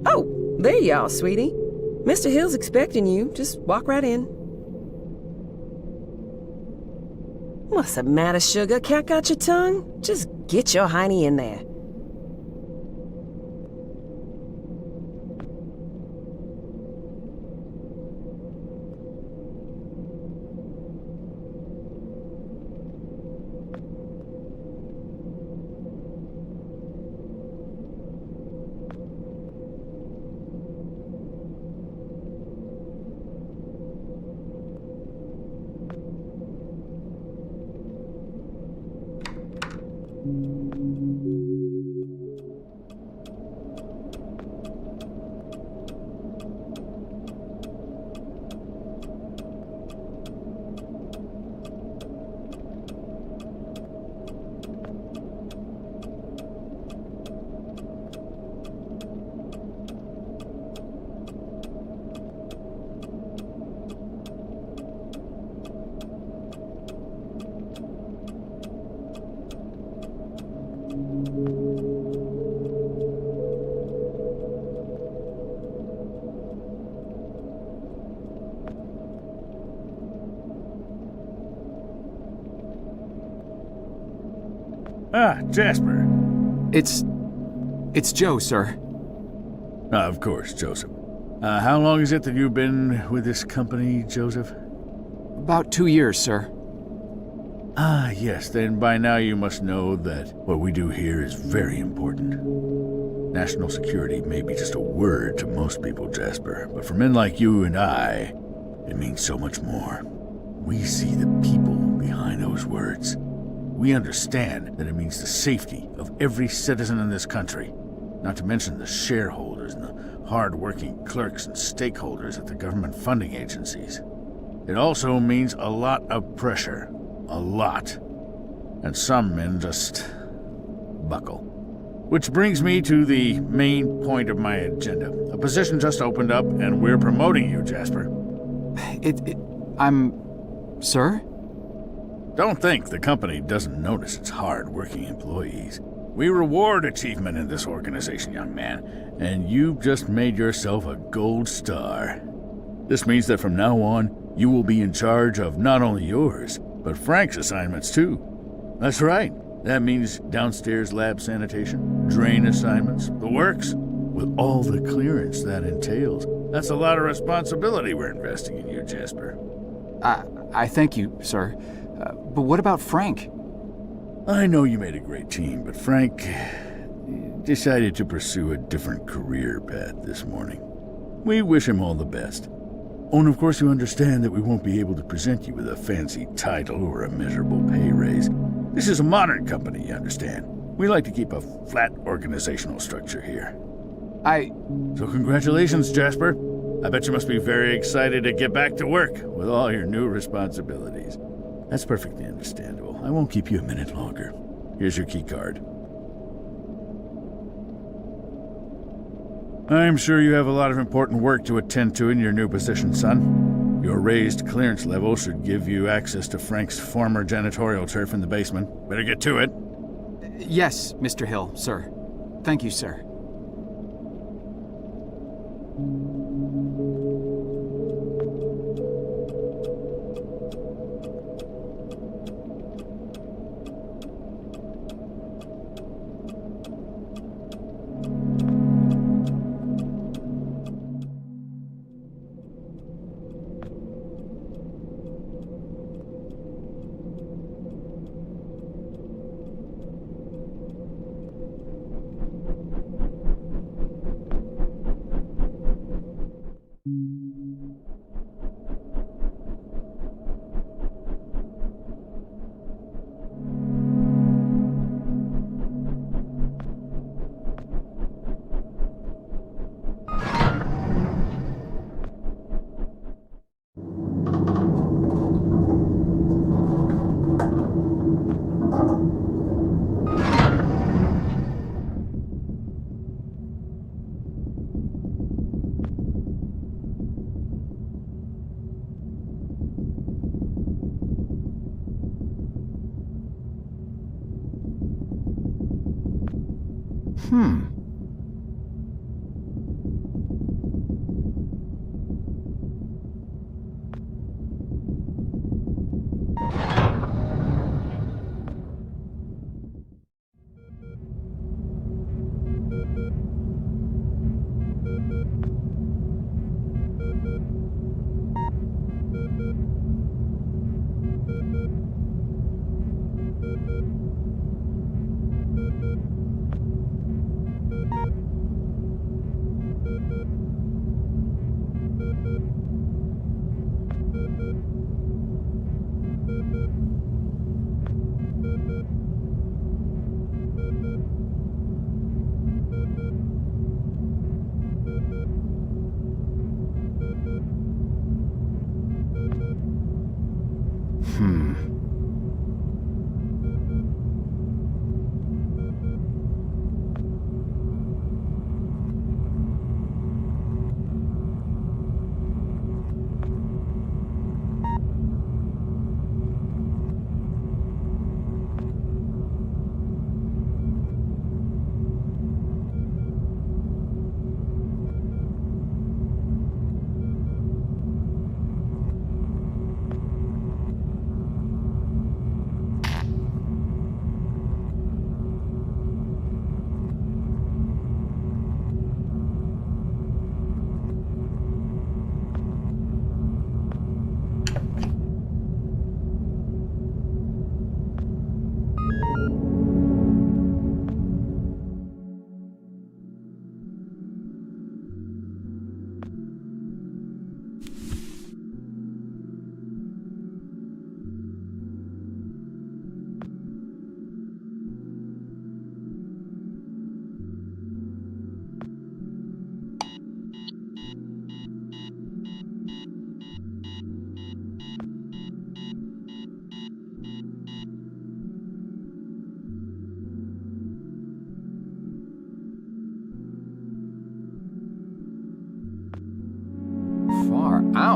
Oh, there you are, sweetie. Mr. Hill's expecting you. Just walk right in. What's the matter, sugar? Cat got your tongue? Just get your hiney in there. Ah, Jasper. It's Joe, sir. Of course, Joseph. How long is it that you've been with this company, Joseph? About 2 years, sir. Ah, yes, then by now you must know that what we do here is very important. National security may be just a word to most people, Jasper, but for men like you and I, it means so much more. We see the people behind those words. We understand that it means the safety of every citizen in this country, not to mention the shareholders and the hard-working clerks and stakeholders at the government funding agencies. It also means a lot of pressure. A lot. And some men just buckle. Which brings me to the main point of my agenda. A position just opened up, and we're promoting you, Jasper. Sir? Don't think the company doesn't notice its hard-working employees. We reward achievement in this organization, young man, and you've just made yourself a gold star. This means that from now on, you will be in charge of not only yours, but Frank's assignments too. That's right. That means downstairs lab sanitation, drain assignments, the works, with all the clearance that entails. That's a lot of responsibility we're investing in you, Jasper. I thank you, sir. But what about Frank? I know you made a great team, but Frank decided to pursue a different career path this morning. We wish him all the best. Oh, and of course you understand that we won't be able to present you with a fancy title or a measurable pay raise. This is a modern company, you understand. We like to keep a flat organizational structure here. So congratulations, Jasper. I bet you must be very excited to get back to work with all your new responsibilities. That's perfectly understandable. I won't keep you a minute longer. Here's your key card. I'm sure you have a lot of important work to attend to in your new position, son. Your raised clearance level should give you access to Frank's former janitorial turf in the basement. Better get to it. Yes, Mr. Hill, sir. Thank you, sir.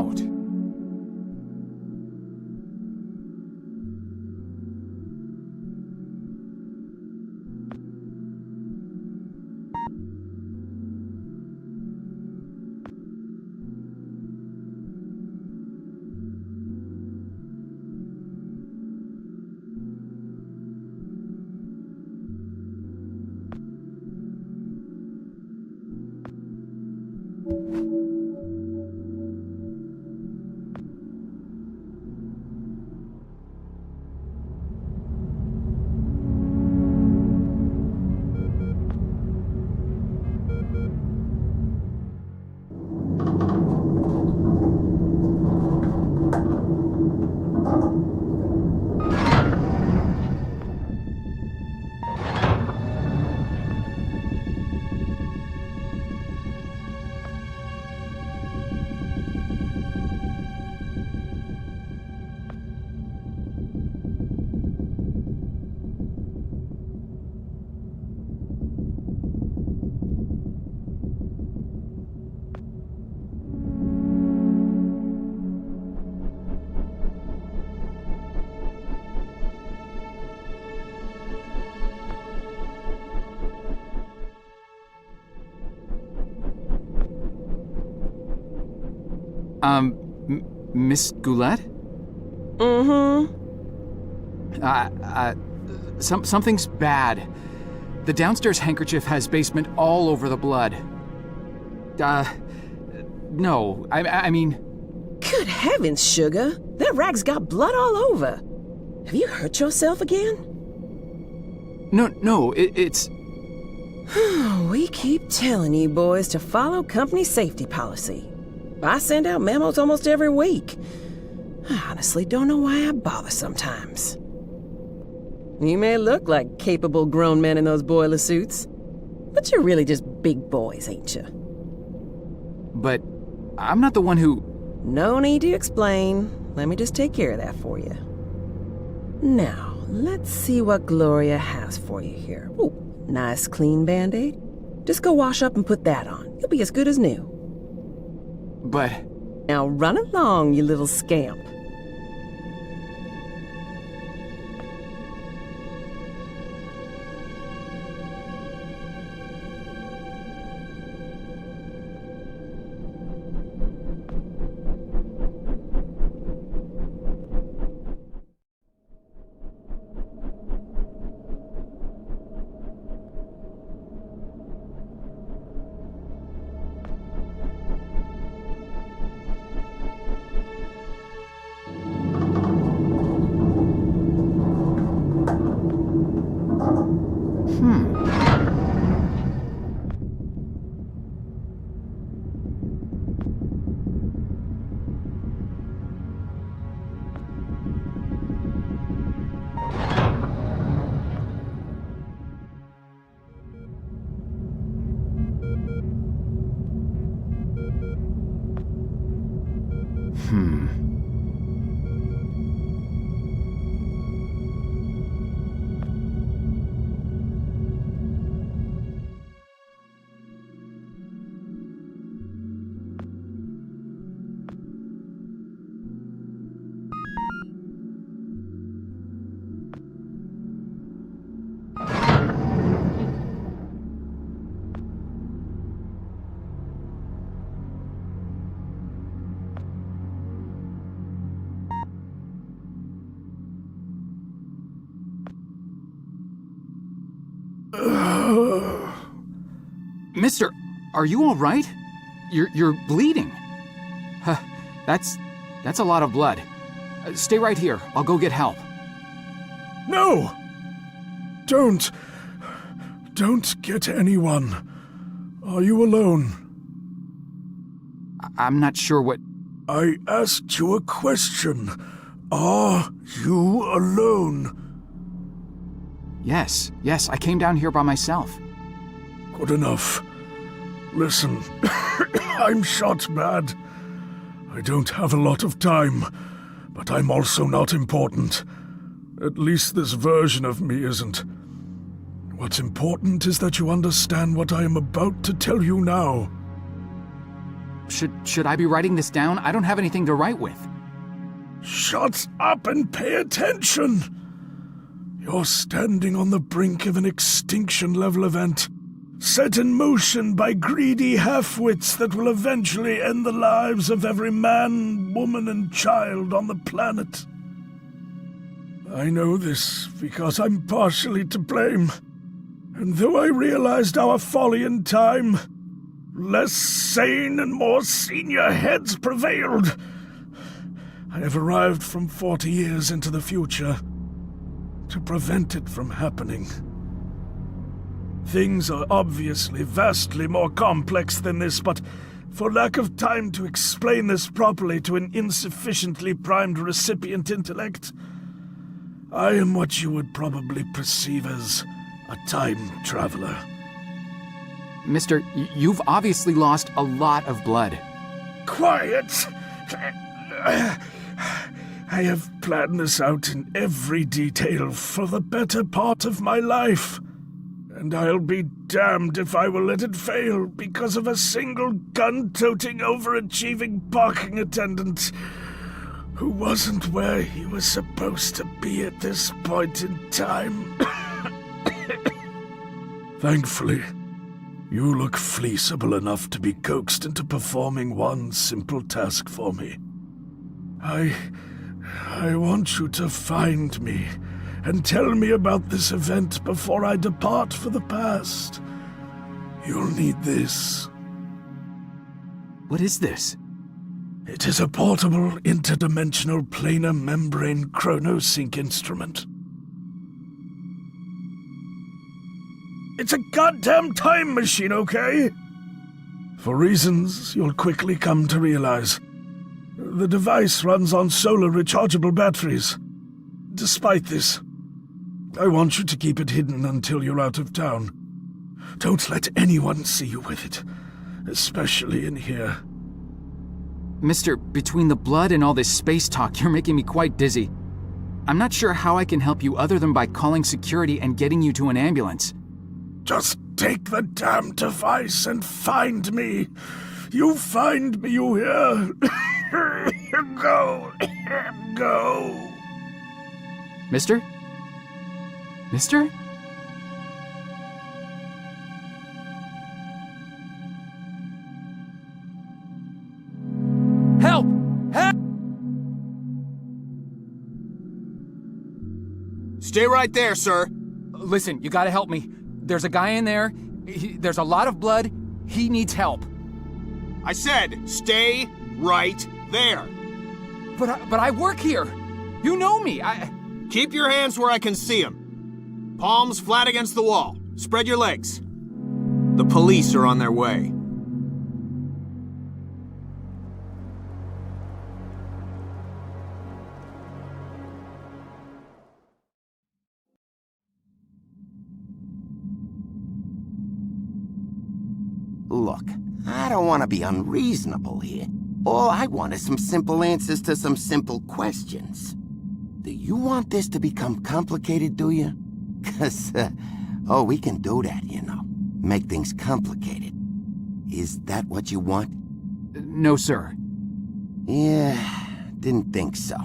out. Miss Goulet? Mm-hmm. Something's bad. The downstairs handkerchief has basement all over the blood. No, I mean... Good heavens, Sugar. That rag's got blood all over. Have you hurt yourself again? No, it's... We keep telling you boys to follow company safety policy. I send out memos almost every week. I honestly don't know why I bother sometimes. You may look like capable grown men in those boiler suits, but you're really just big boys, ain't you? But I'm not the one who... No need to explain. Let me just take care of that for you. Now, let's see what Gloria has for you here. Ooh, nice clean Band-Aid. Just go wash up and put that on. You'll be as good as new. But... Now run along, you little scamp. Mister, are you all right? You're bleeding. That's a lot of blood. Stay right here. I'll go get help. No! Don't get anyone. Are you alone? I'm not sure what... I asked you a question. Are you alone? Yes, I came down here by myself. Good enough. Listen, I'm shot bad. I don't have a lot of time, but I'm also not important. At least this version of me isn't. What's important is that you understand what I am about to tell you now. Should I be writing this down? I don't have anything to write with. Shut up and pay attention! You're standing on the brink of an extinction-level event, set in motion by greedy half-wits that will eventually end the lives of every man, woman, and child on the planet. I know this because I'm partially to blame, and though I realized our folly in time, less sane and more senior heads prevailed. I have arrived from 40 years into the future to prevent it from happening. Things are obviously vastly more complex than this, but for lack of time to explain this properly to an insufficiently primed recipient intellect, I am what you would probably perceive as a time traveler. Mister, you've obviously lost a lot of blood. Quiet! I have planned this out in every detail for the better part of my life, and I'll be damned if I will let it fail because of a single gun-toting, overachieving parking attendant who wasn't where he was supposed to be at this point in time. Thankfully, you look fleeceable enough to be coaxed into performing one simple task for me. I want you to find me and tell me about this event before I depart for the past. You'll need this. What is this? It is a portable, interdimensional planar membrane chronosync instrument. It's a goddamn time machine, okay? For reasons you'll quickly come to realize, the device runs on solar rechargeable batteries. Despite this, I want you to keep it hidden until you're out of town. Don't let anyone see you with it, especially in here. Mister, between the blood and all this space talk, you're making me quite dizzy. I'm not sure how I can help you other than by calling security and getting you to an ambulance. Just take the damn device and find me. You find me, you hear? Go. Go. Mister? Mister? Help! Help! Stay right there, sir. Listen, you gotta help me. There's a guy in there. There's a lot of blood. He needs help. I said, stay right there. But I work here. You know me. Keep your hands where I can see them. Palms flat against the wall. Spread your legs. The police are on their way. Look, I don't want to be unreasonable here. All I want is some simple answers to some simple questions. Do you want this to become complicated, do you? 'Cause, we can do that, you know. Make things complicated. Is that what you want? No, sir. Yeah, didn't think so.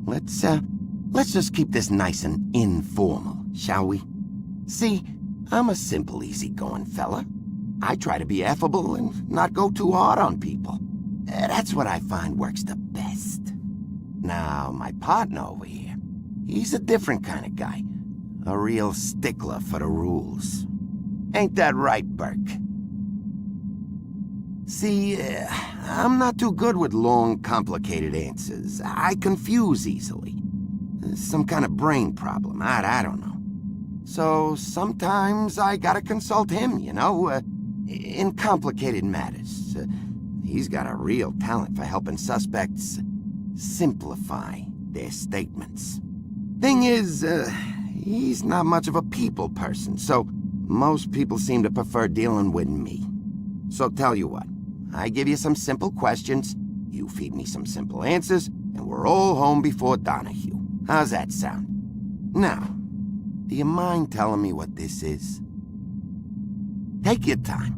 Let's just keep this nice and informal, shall we? See, I'm a simple, easygoing fella. I try to be affable and not go too hard on people. That's what I find works the best. Now, my partner over here, he's a different kind of guy. A real stickler for the rules. Ain't that right, Burke? See, I'm not too good with long, complicated answers. I confuse easily. Some kind of brain problem, I don't know. So sometimes I gotta consult him, you know, in complicated matters. He's got a real talent for helping suspects simplify their statements. Thing is, he's not much of a people person, so most people seem to prefer dealing with me. So tell you what, I give you some simple questions, you feed me some simple answers, and we're all home before Donahue. How's that sound? Now, do you mind telling me what this is? Take your time.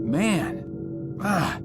Man. Ah.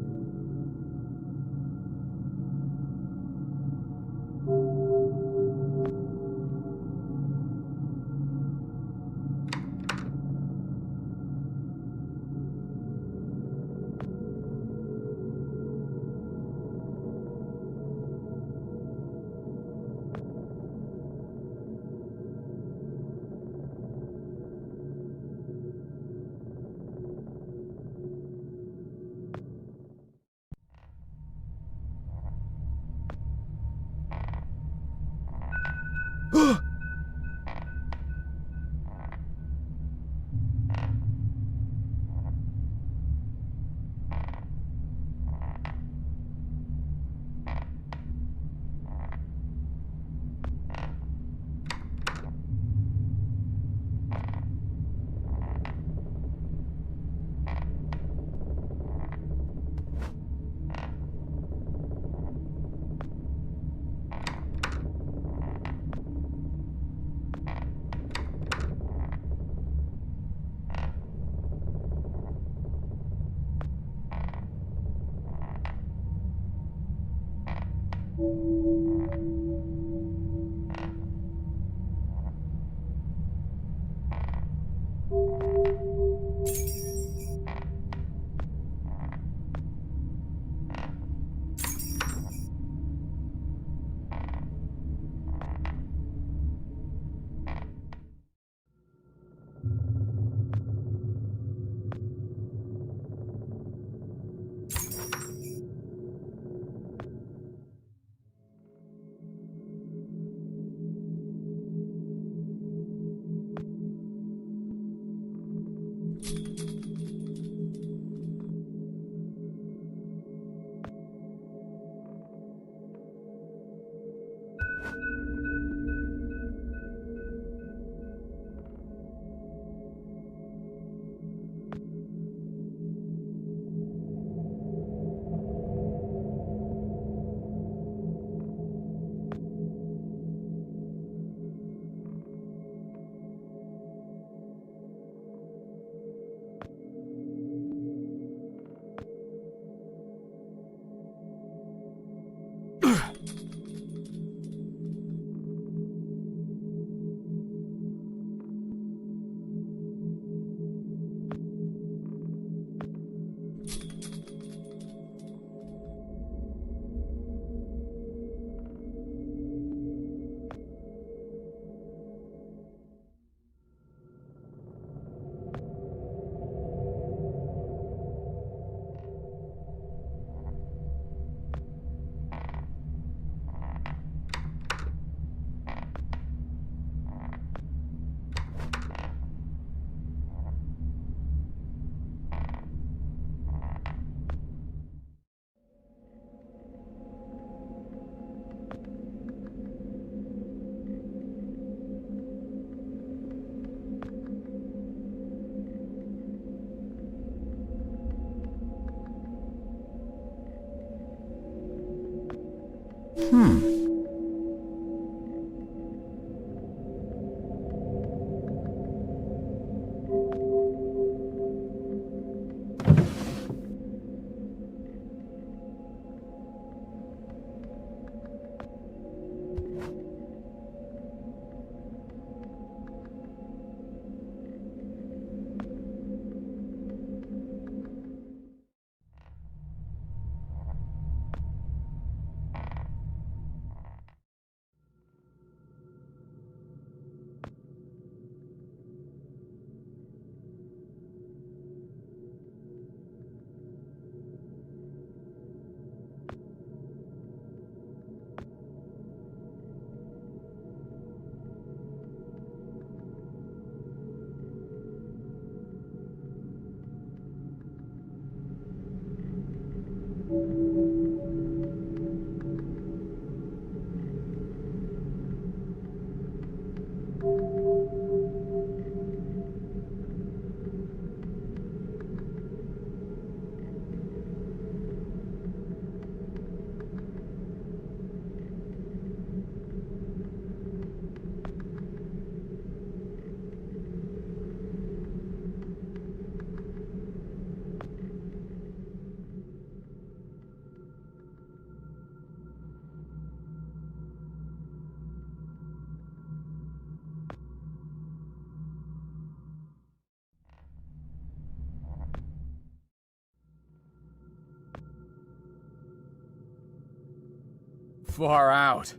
Far out.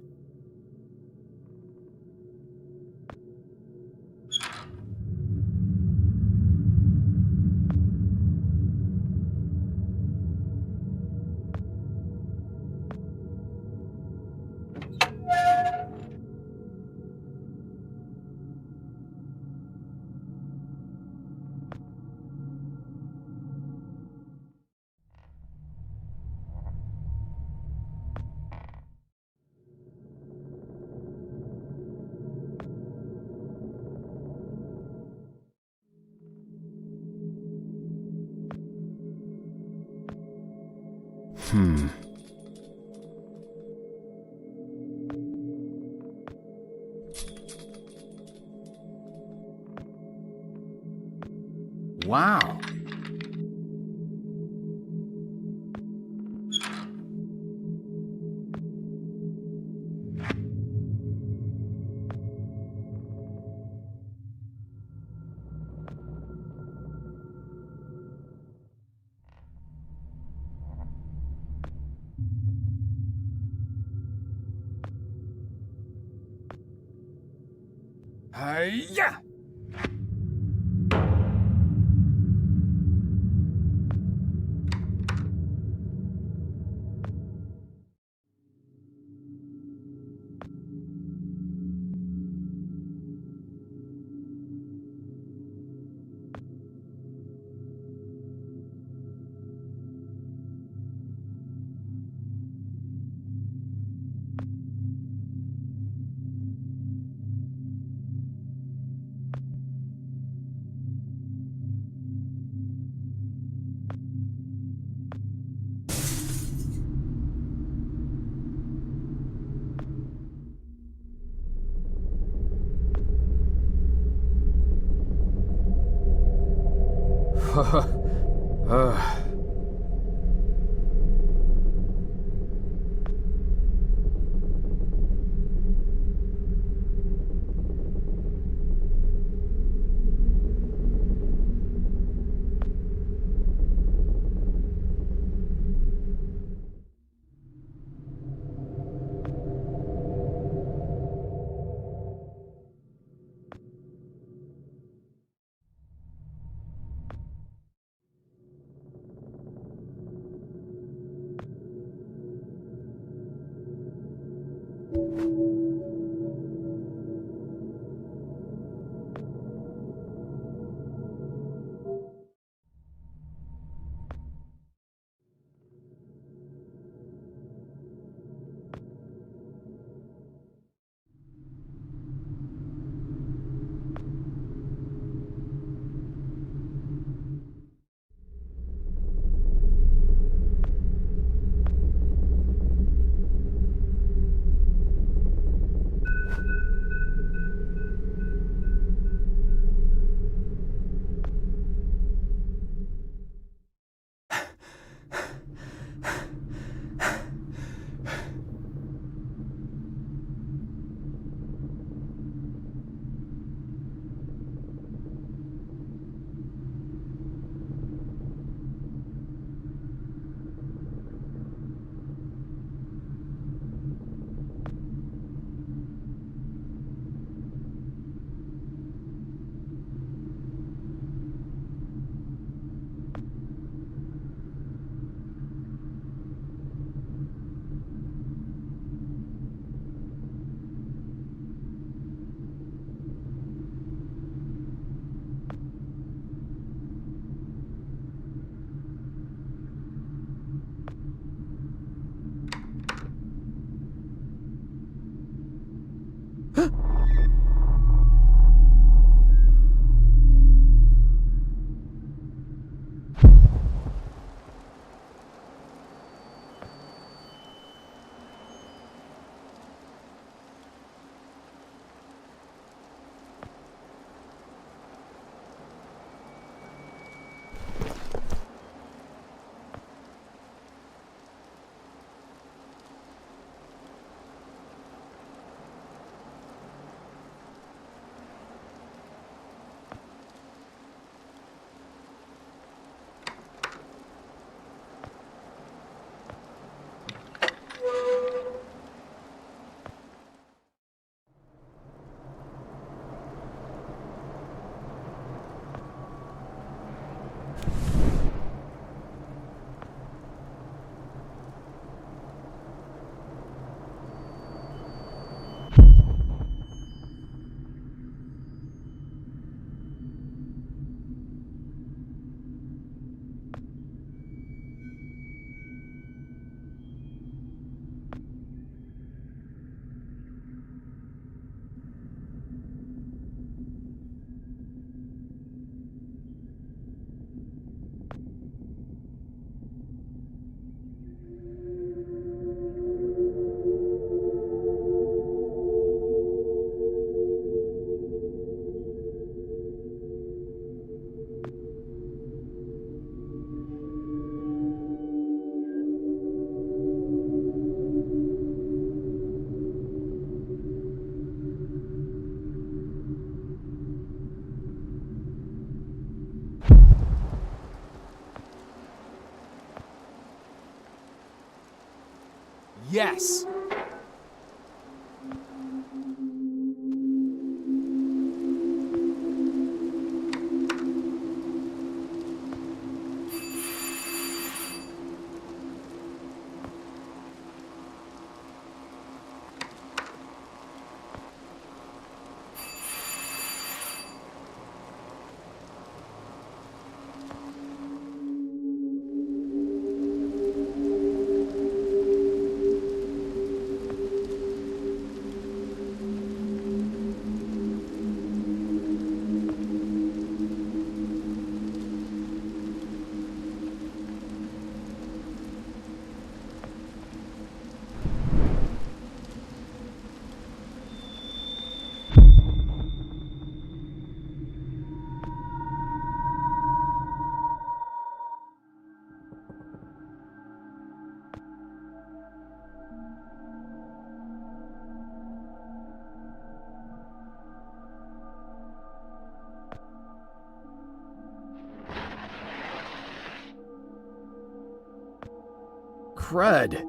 Wow. Hi-ya! Yes! Crud.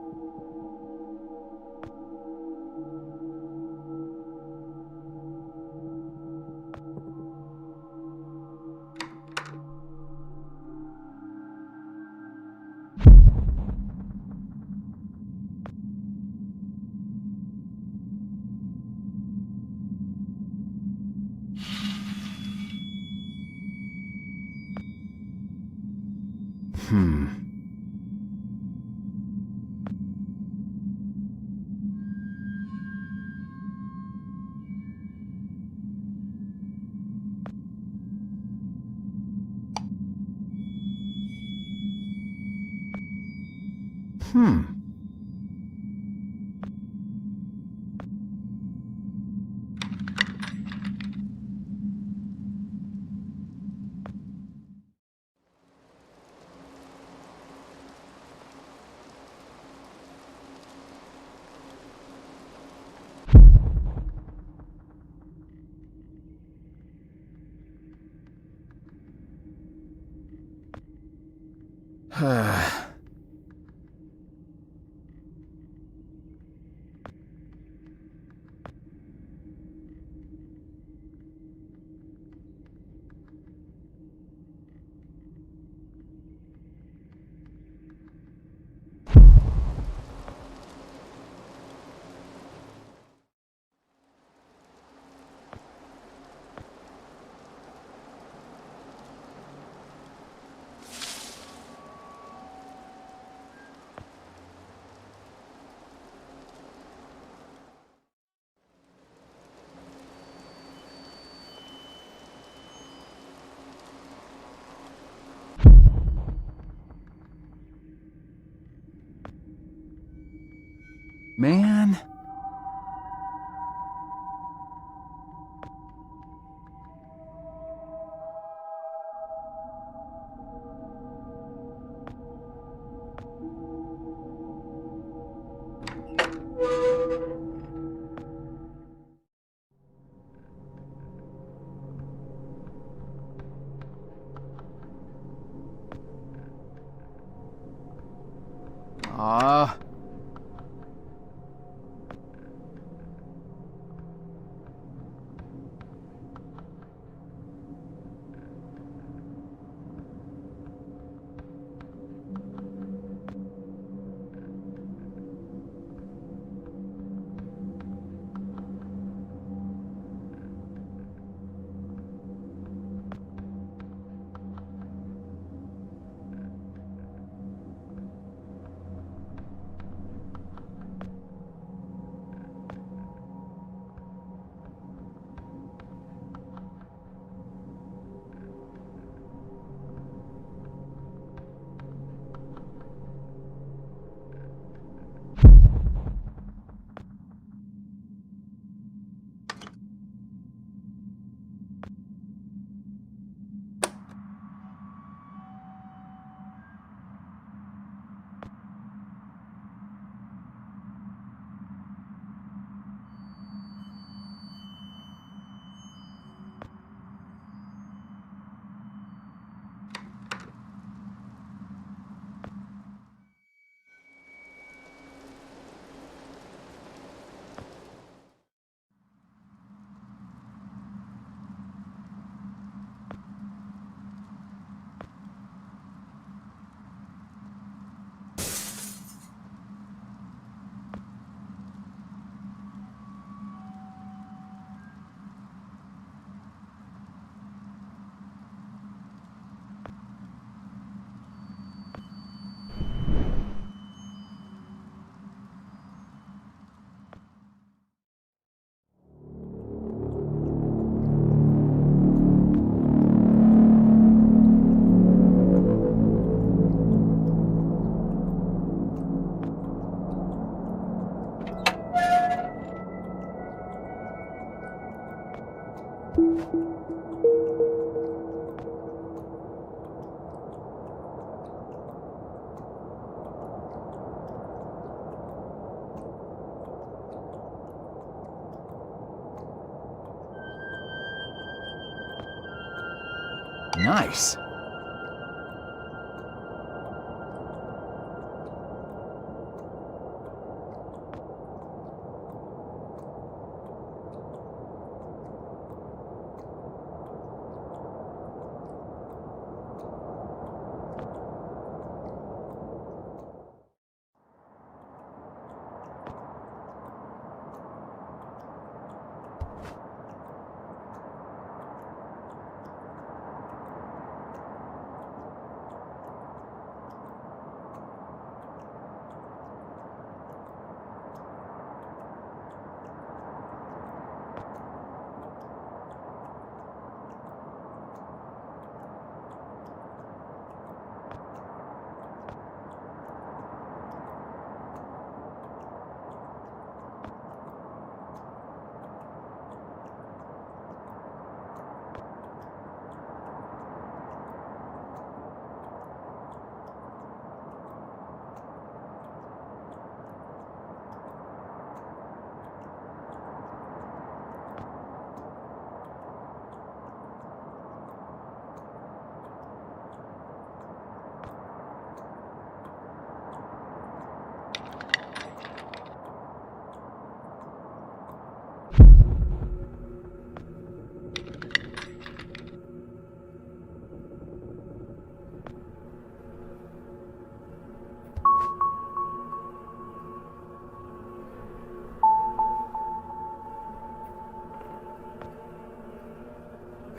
Man. Nice.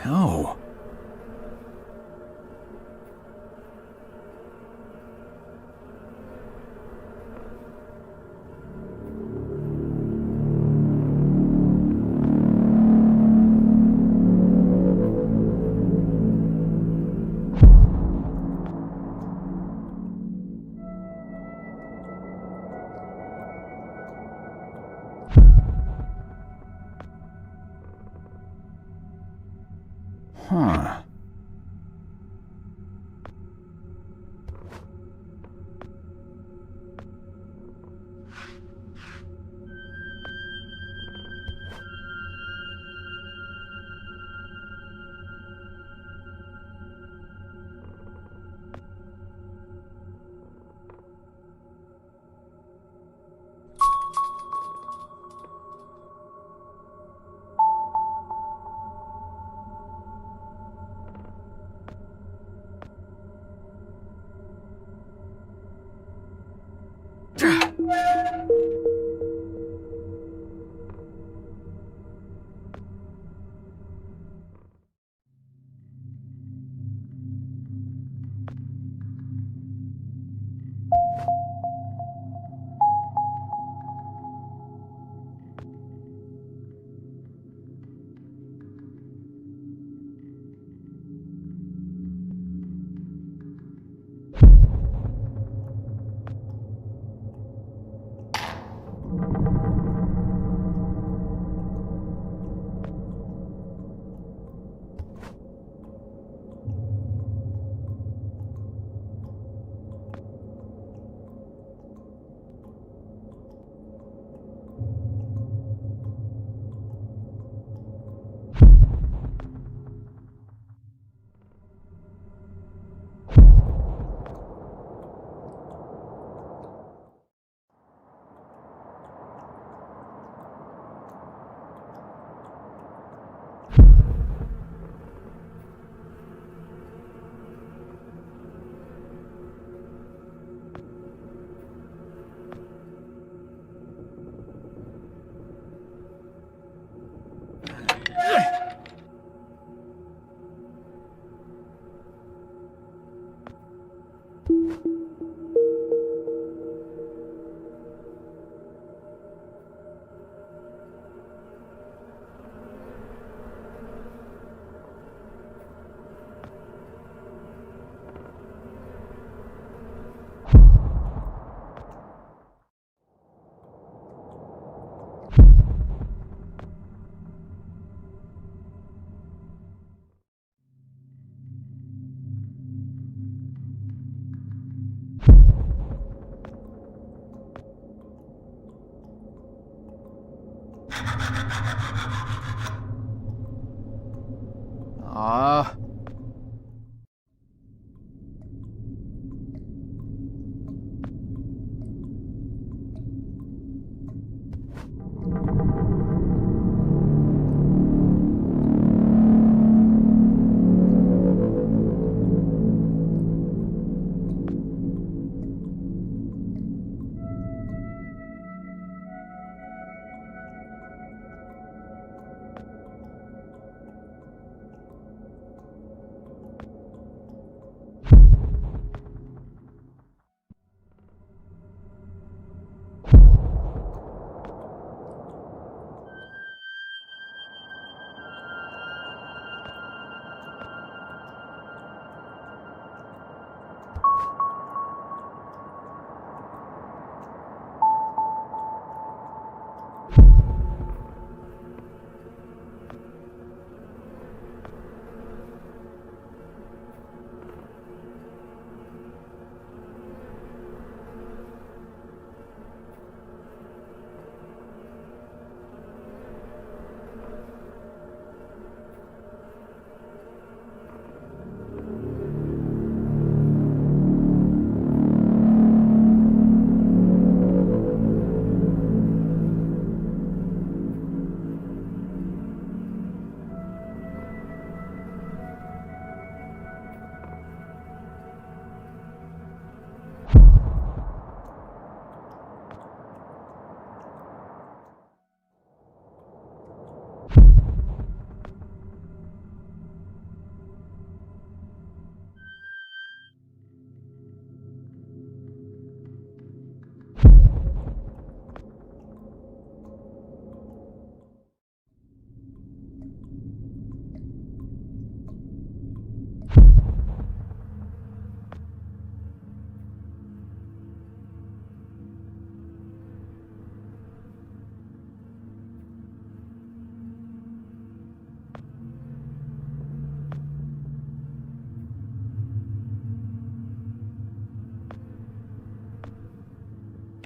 No. Huh.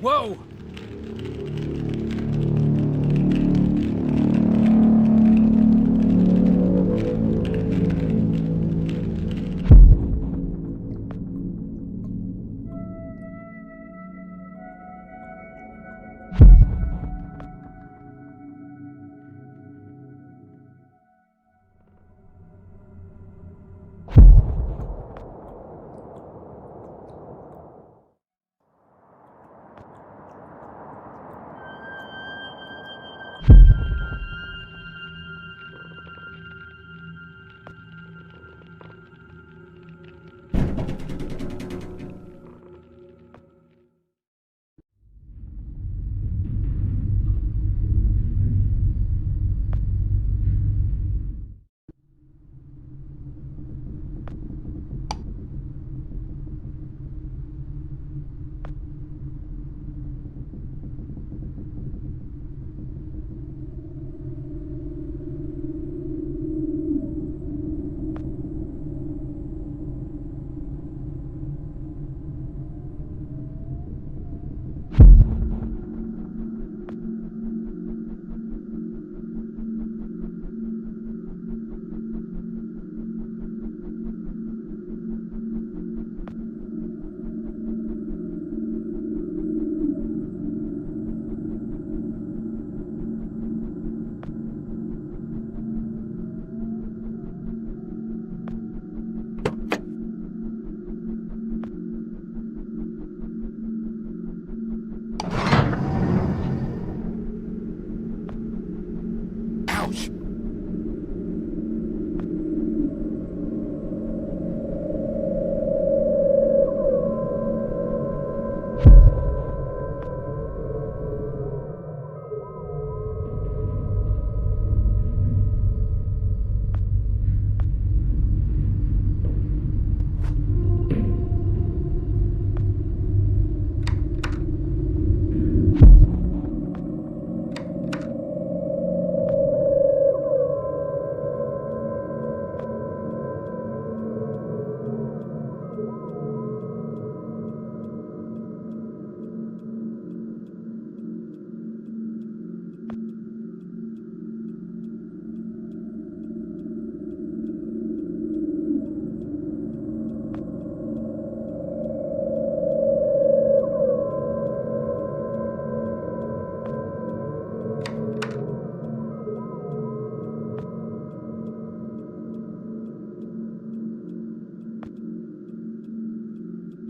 Whoa! Ouch!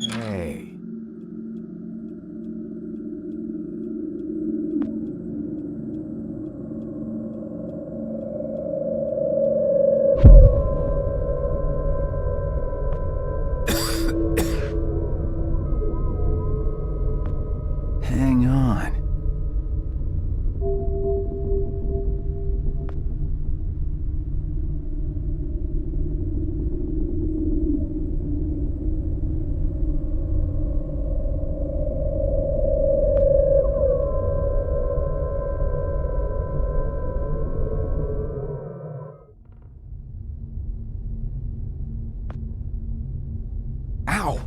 Hey. Hang on. Ow!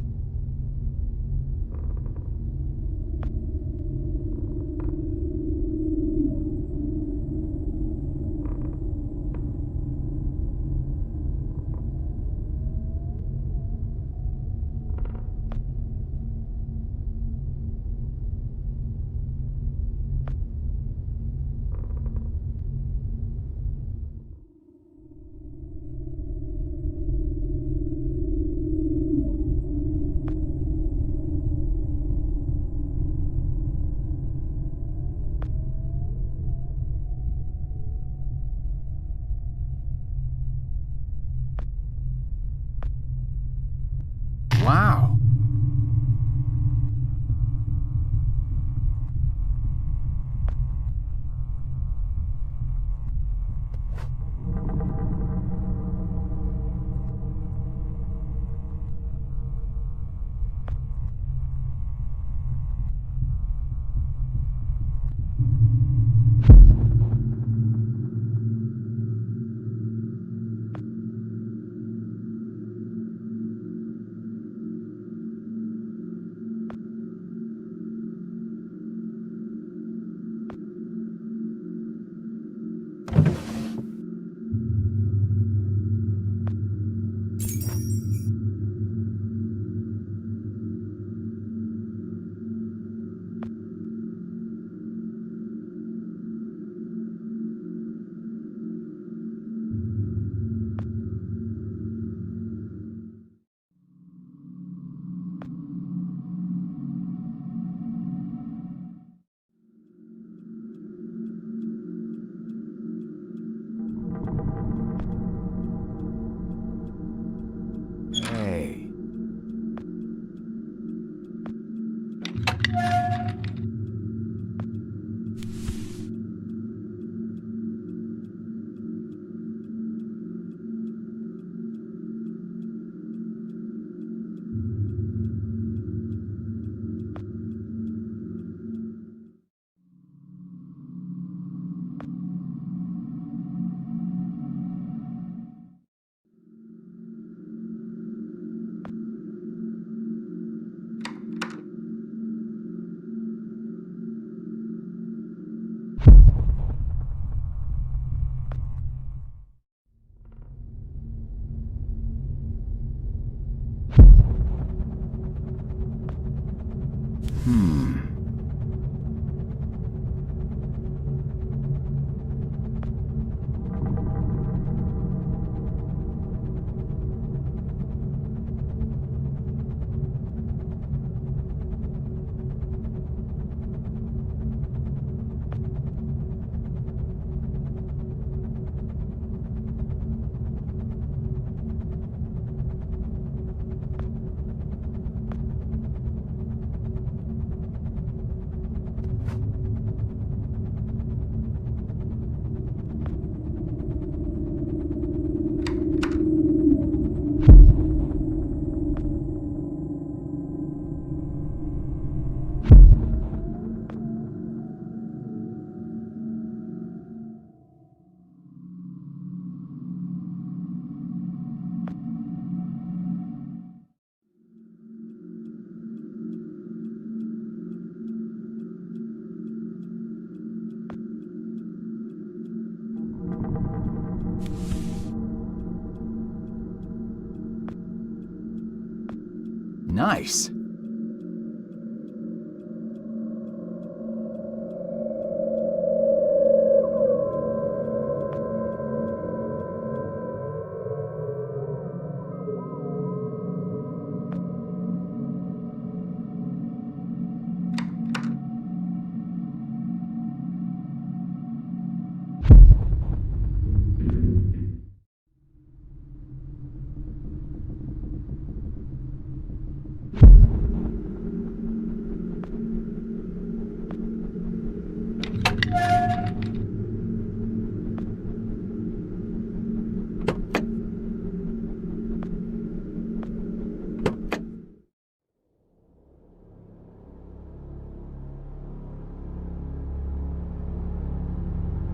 Nice.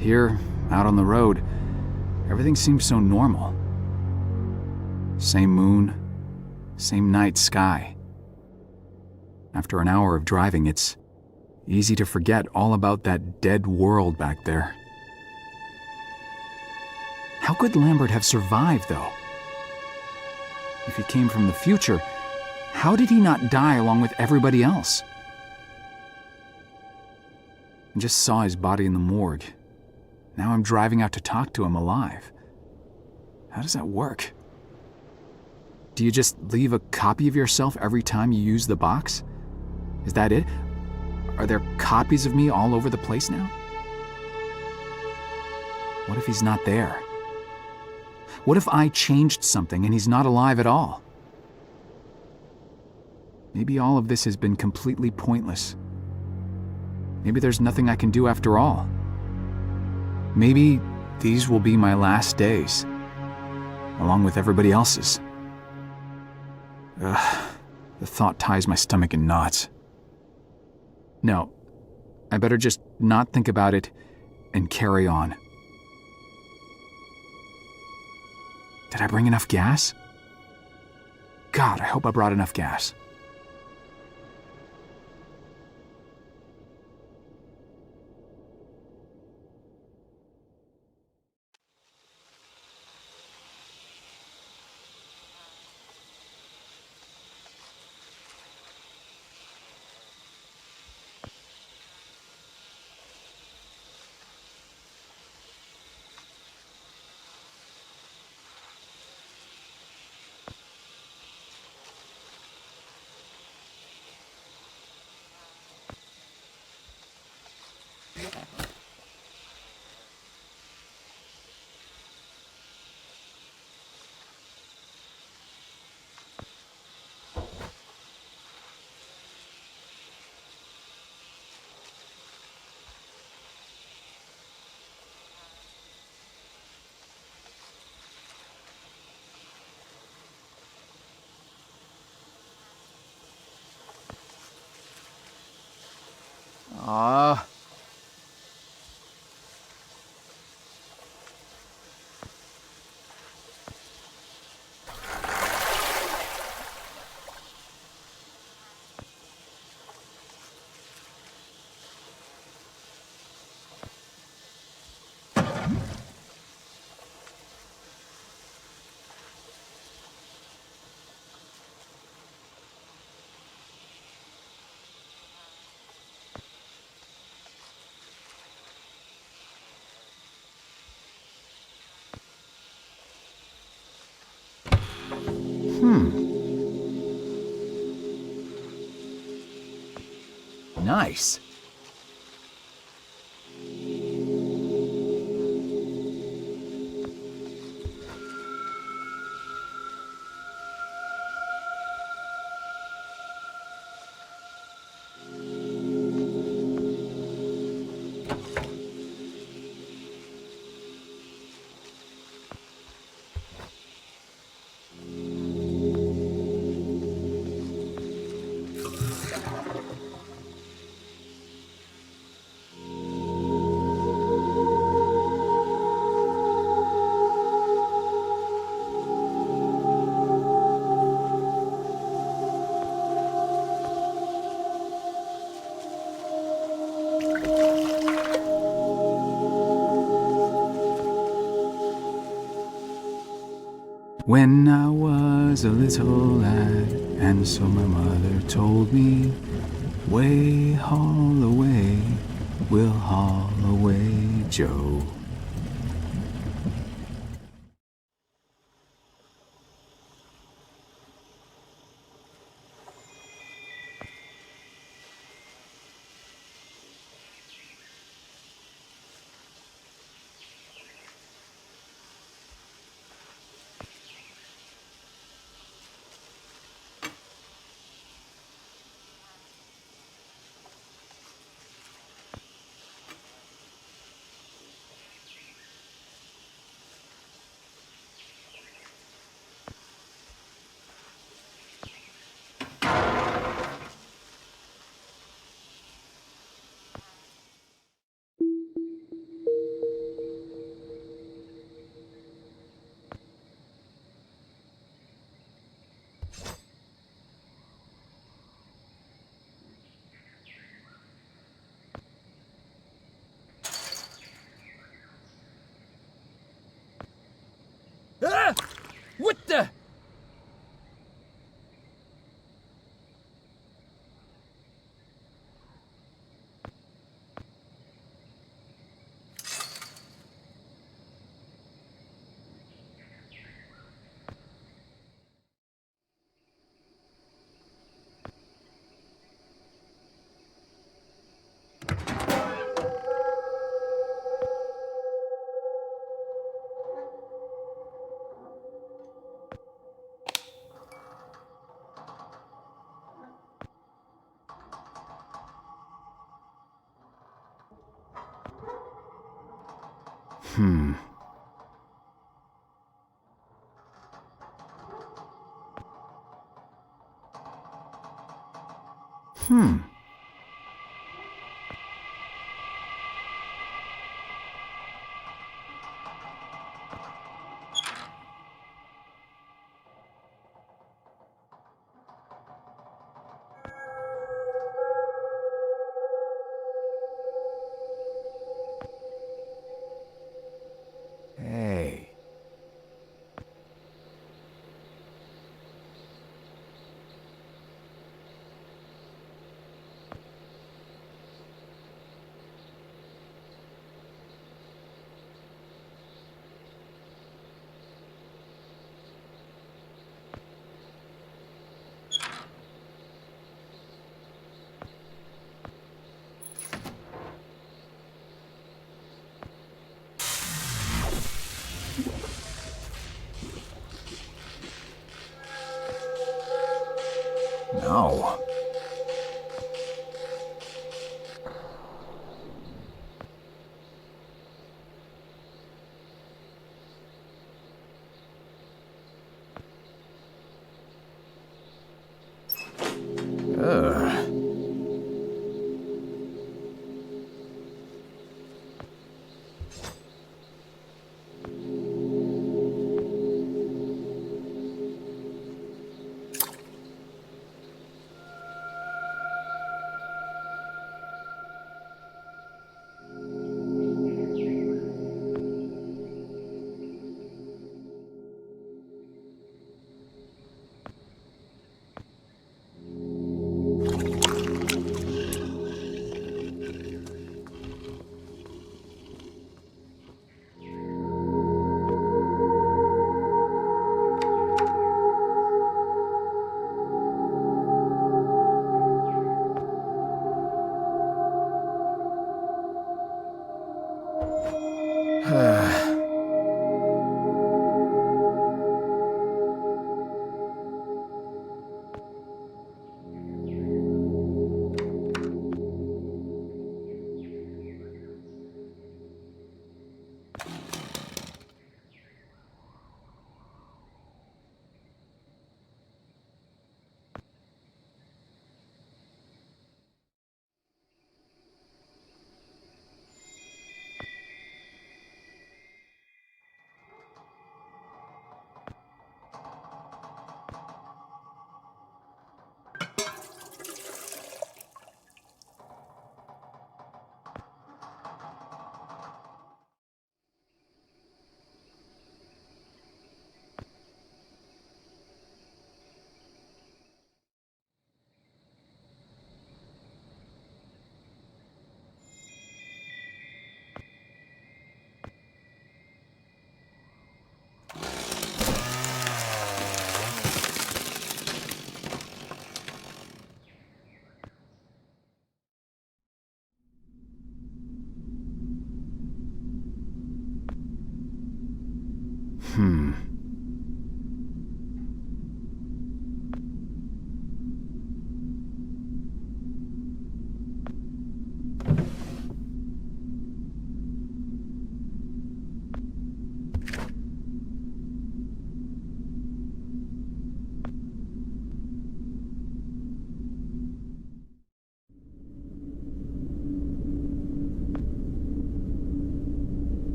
Here, out on the road, everything seems so normal. Same moon, same night sky. After an hour of driving, it's easy to forget all about that dead world back there. How could Lambert have survived, though? If he came from the future, how did he not die along with everybody else? I just saw his body in the morgue. Now I'm driving out to talk to him alive. How does that work? Do you just leave a copy of yourself every time you use the box? Is that it? Are there copies of me all over the place now? What if he's not there? What if I changed something and he's not alive at all? Maybe all of this has been completely pointless. Maybe there's nothing I can do after all. Maybe these will be my last days, along with everybody else's. Ugh, the thought ties my stomach in knots. No, I better just not think about it and carry on. Did I bring enough gas? God, I hope I brought enough gas. Nice. When I was a little lad And so my mother told me, way, haul away, we'll haul away, Joe. Ah! What the? Hmm. Hey.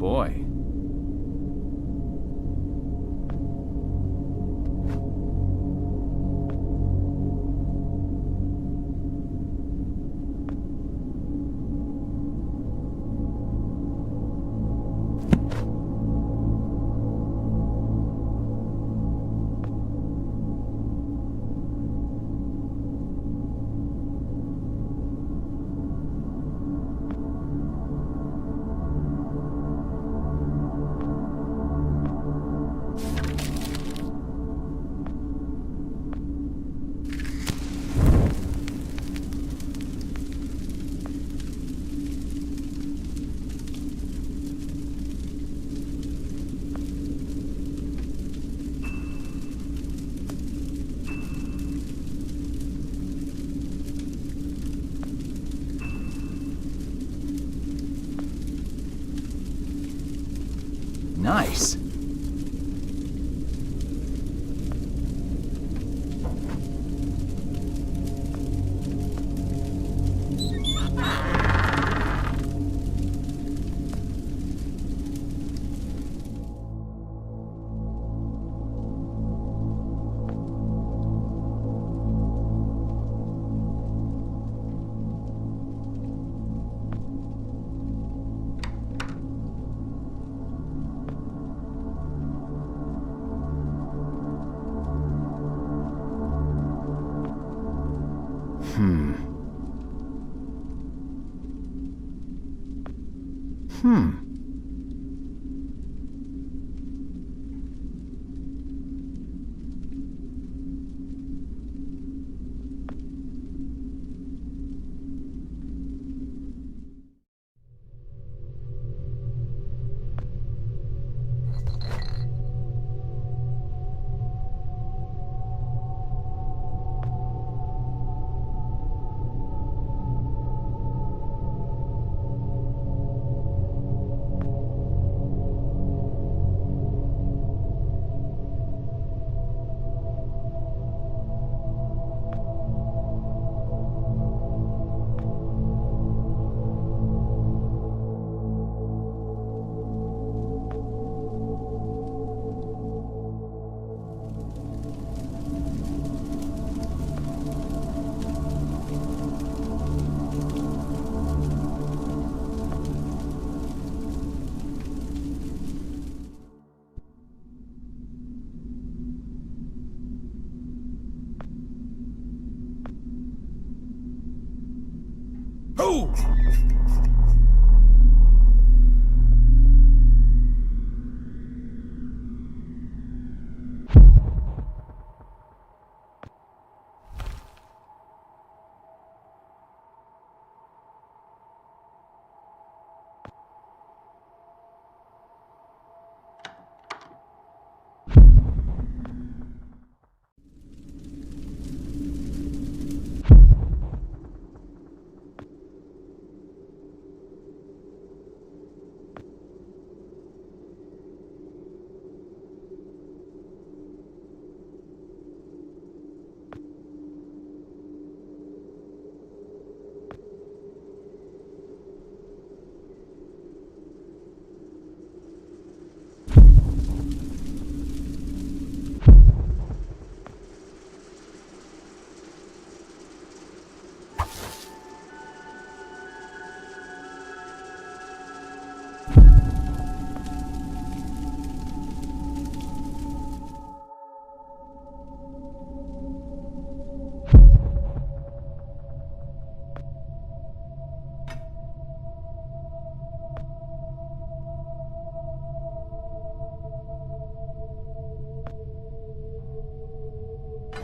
boy. Nice.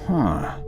Huh.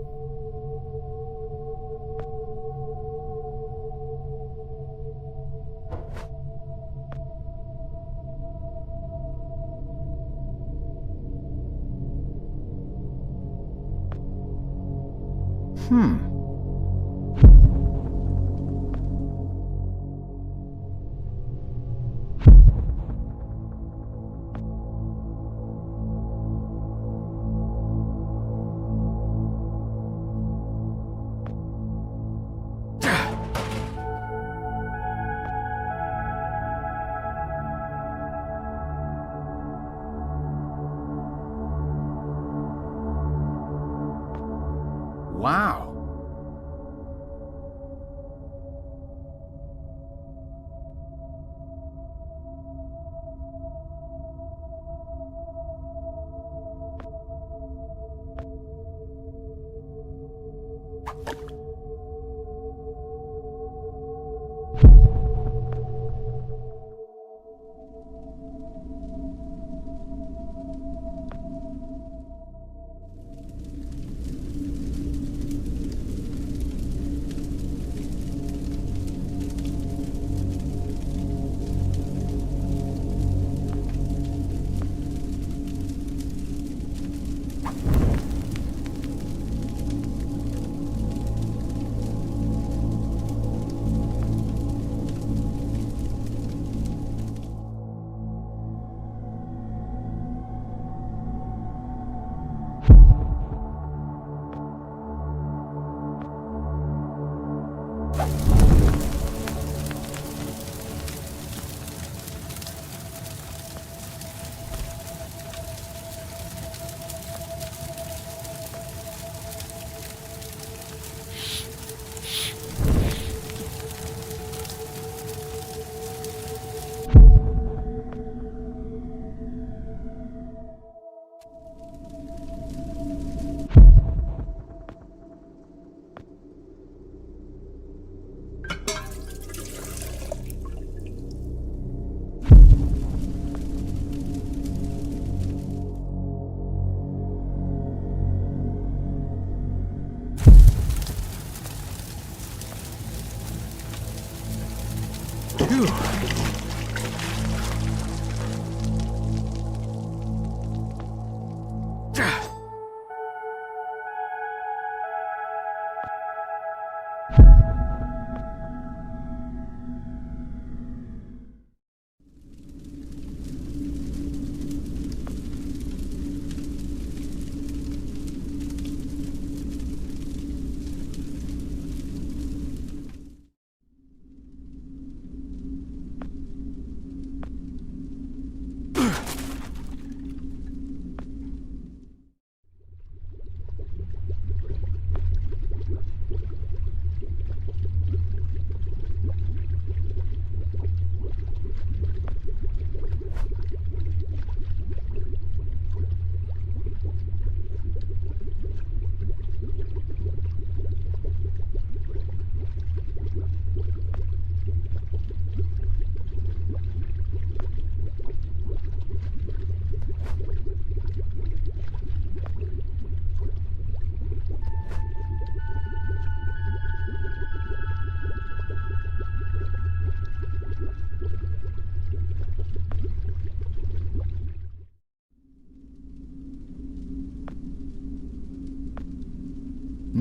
Wow.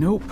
Nope.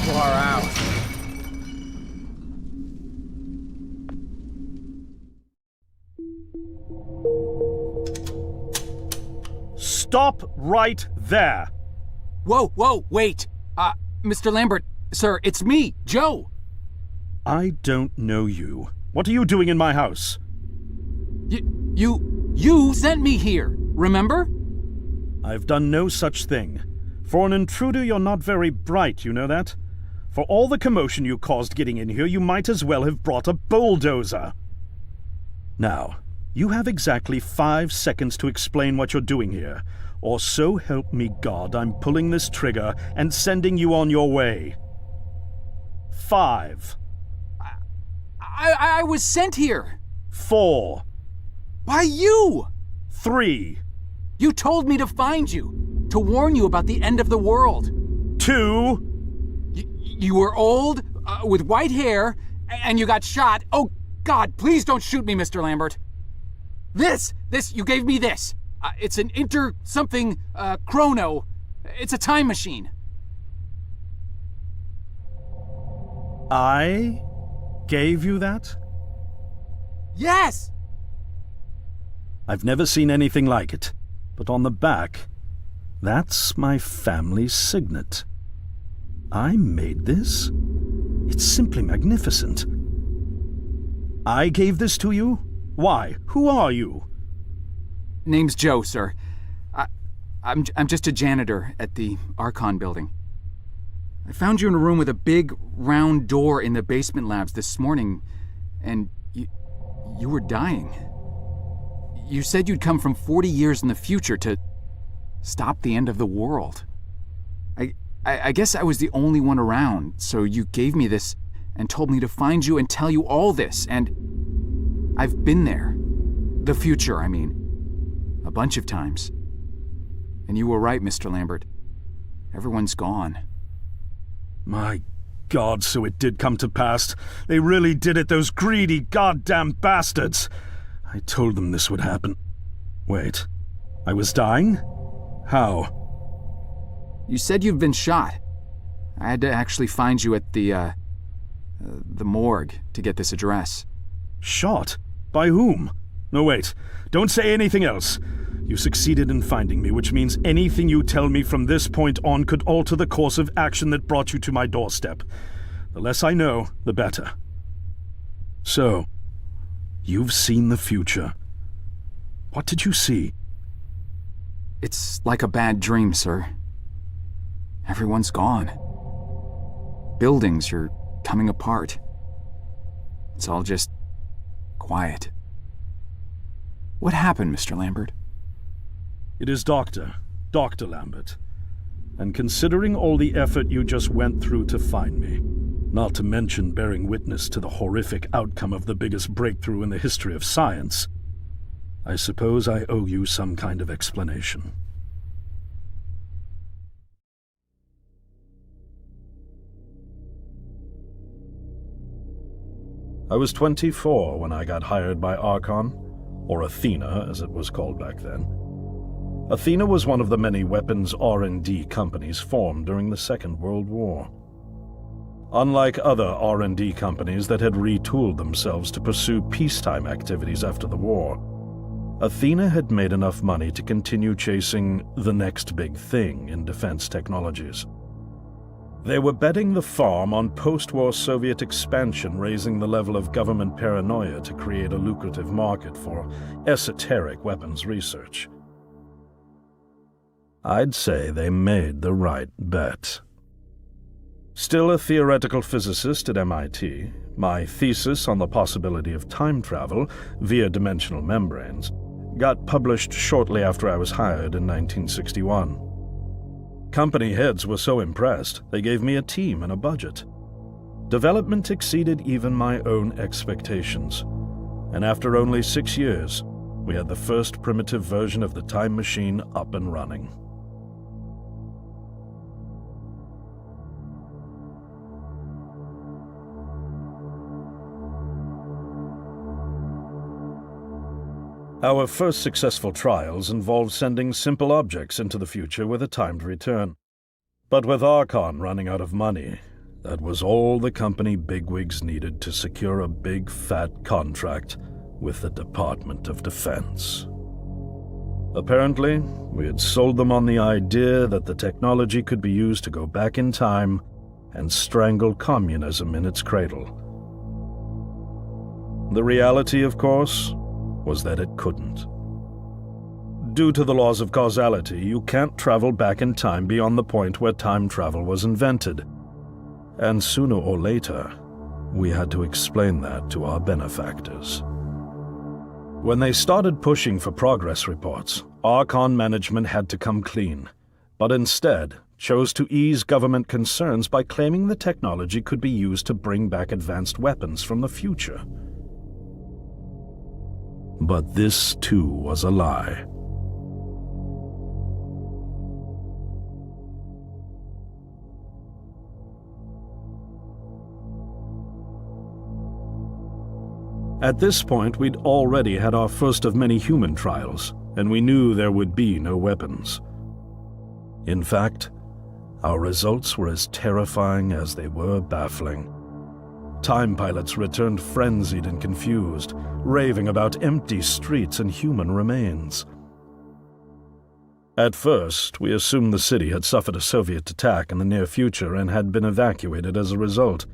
Far out. Stop right there! Whoa, wait! Mr. Lambert, sir, it's me, Joe! I don't know you. What are you doing in my house? You sent me here, remember? I've done no such thing. For an intruder, you're not very bright, you know that? For all the commotion you caused getting in here, you might as well have brought a bulldozer. Now, you have exactly 5 seconds to explain what you're doing here, or so help me God, I'm pulling this trigger and sending you on your way. 5. I was sent here. 4. By you! 3. You told me to find you, to warn you about the end of the world. 2. You were old, with white hair, and you got shot. Oh, God, please don't shoot me, Mr. Lambert. This, you gave me this. It's an chrono. It's a time machine. I gave you that? Yes! I've never seen anything like it, but on the back, that's my family's signet. I made this? It's simply magnificent. I gave this to you? Why? Who are you? Name's Joe, sir. I'm just a janitor at the Archon building. I found you in a room with a big, round door in the basement labs this morning, and you were dying. You said you'd come from 40 years in the future to stop the end of the world. I guess I was the only one around, so you gave me this and told me to find you and tell you all this, and I've been there. The future, I mean. A bunch of times. And you were right, Mr. Lambert. Everyone's gone. My God, so it did come to pass. They really did it, those greedy goddamn bastards. I told them this would happen. Wait, I was dying? How? You said you'd been shot. I had to actually find you at the morgue to get this address. Shot? By whom? No, wait. Don't say anything else. You succeeded in finding me, which means anything you tell me from this point on could alter the course of action that brought you to my doorstep. The less I know, the better. So, you've seen the future. What did you see? It's like a bad dream, sir. Everyone's gone. Buildings are coming apart. It's all just quiet. What happened, Mr. Lambert? It is Dr. Lambert. And considering all the effort you just went through to find me, not to mention bearing witness to the horrific outcome of the biggest breakthrough in the history of science, I suppose I owe you some kind of explanation. I was 24 when I got hired by Archon, or Athena as it was called back then. Athena was one of the many weapons R&D companies formed during the Second World War. Unlike other R&D companies that had retooled themselves to pursue peacetime activities after the war, Athena had made enough money to continue chasing the next big thing in defense technologies. They were betting the farm on post-war Soviet expansion, raising the level of government paranoia to create a lucrative market for esoteric weapons research. I'd say they made the right bet. Still a theoretical physicist at MIT, my thesis on the possibility of time travel via dimensional membranes got published shortly after I was hired in 1961. Company heads were so impressed, they gave me a team and a budget. Development exceeded even my own expectations, and after only 6 years, we had the first primitive version of the time machine up and running. Our first successful trials involved sending simple objects into the future with a timed return. But with Archon running out of money, that was all the company bigwigs needed to secure a big fat contract with the Department of Defense. Apparently, we had sold them on the idea that the technology could be used to go back in time and strangle communism in its cradle. The reality, of course, was that it couldn't. due to the laws of causality, you can't travel back in time beyond the point where time travel was invented. And sooner or later, we had to explain that to our benefactors. When they started pushing for progress reports, Archon management had to come clean, but instead chose to ease government concerns by claiming the technology could be used to bring back advanced weapons from the future. But this, too, was a lie. At this point, we'd already had our first of many human trials, and we knew there would be no weapons. In fact, our results were as terrifying as they were baffling. Time pilots returned frenzied and confused, raving about empty streets and human remains. At first, we assumed the city had suffered a Soviet attack in the near future and had been evacuated as a result.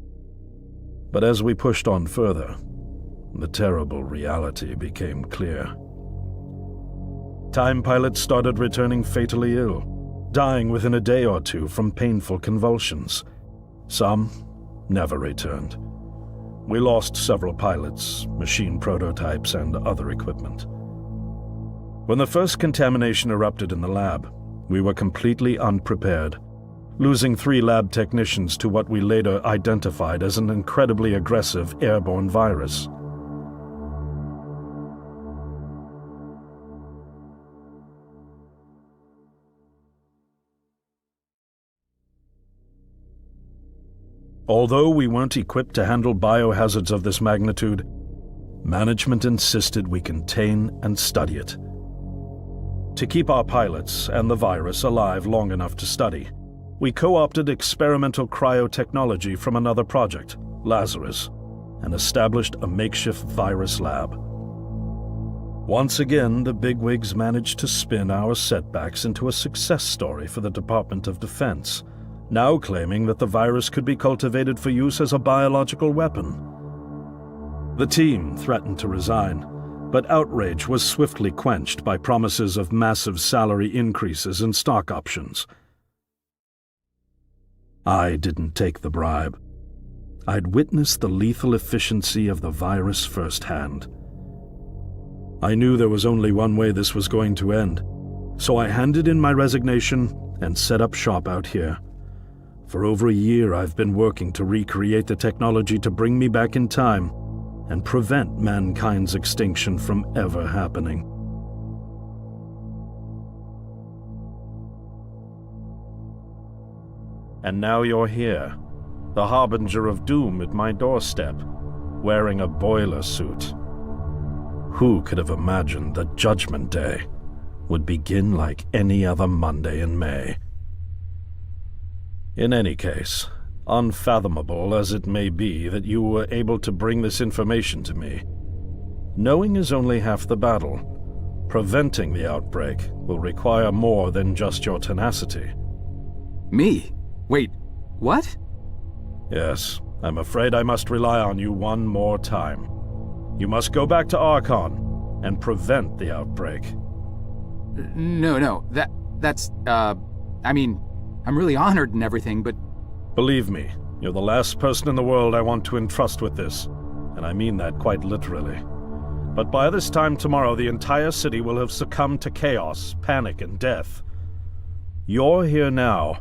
But as we pushed on further, the terrible reality became clear. Time pilots started returning fatally ill, dying within a day or two from painful convulsions. Some never returned. We lost several pilots, machine prototypes, and other equipment. When the first contamination erupted in the lab, we were completely unprepared, losing 3 lab technicians to what we later identified as an incredibly aggressive airborne virus. Although we weren't equipped to handle biohazards of this magnitude, management insisted we contain and study it. To keep our pilots and the virus alive long enough to study, we co-opted experimental cryotechnology from another project, Lazarus, and established a makeshift virus lab. Once again, the bigwigs managed to spin our setbacks into a success story for the Department of Defense, now claiming that the virus could be cultivated for use as a biological weapon. The team threatened to resign, but outrage was swiftly quenched by promises of massive salary increases and stock options. I didn't take the bribe. I'd witnessed the lethal efficiency of the virus firsthand. I knew there was only one way this was going to end, so I handed in my resignation and set up shop out here. For over a year, I've been working to recreate the technology to bring me back in time and prevent mankind's extinction from ever happening. And now you're here, the harbinger of doom at my doorstep, wearing a boiler suit. Who could have imagined that Judgment Day would begin like any other Monday in May? In any case, unfathomable as it may be that you were able to bring this information to me, knowing is only half the battle. Preventing the outbreak will require more than just your tenacity. Me? Wait, what? Yes, I'm afraid I must rely on you one more time. You must go back to Archon and prevent the outbreak. No, that's, I mean, I'm really honored and everything, but... Believe me, you're the last person in the world I want to entrust with this, and I mean that quite literally. But by this time tomorrow, the entire city will have succumbed to chaos, panic, and death. You're here now,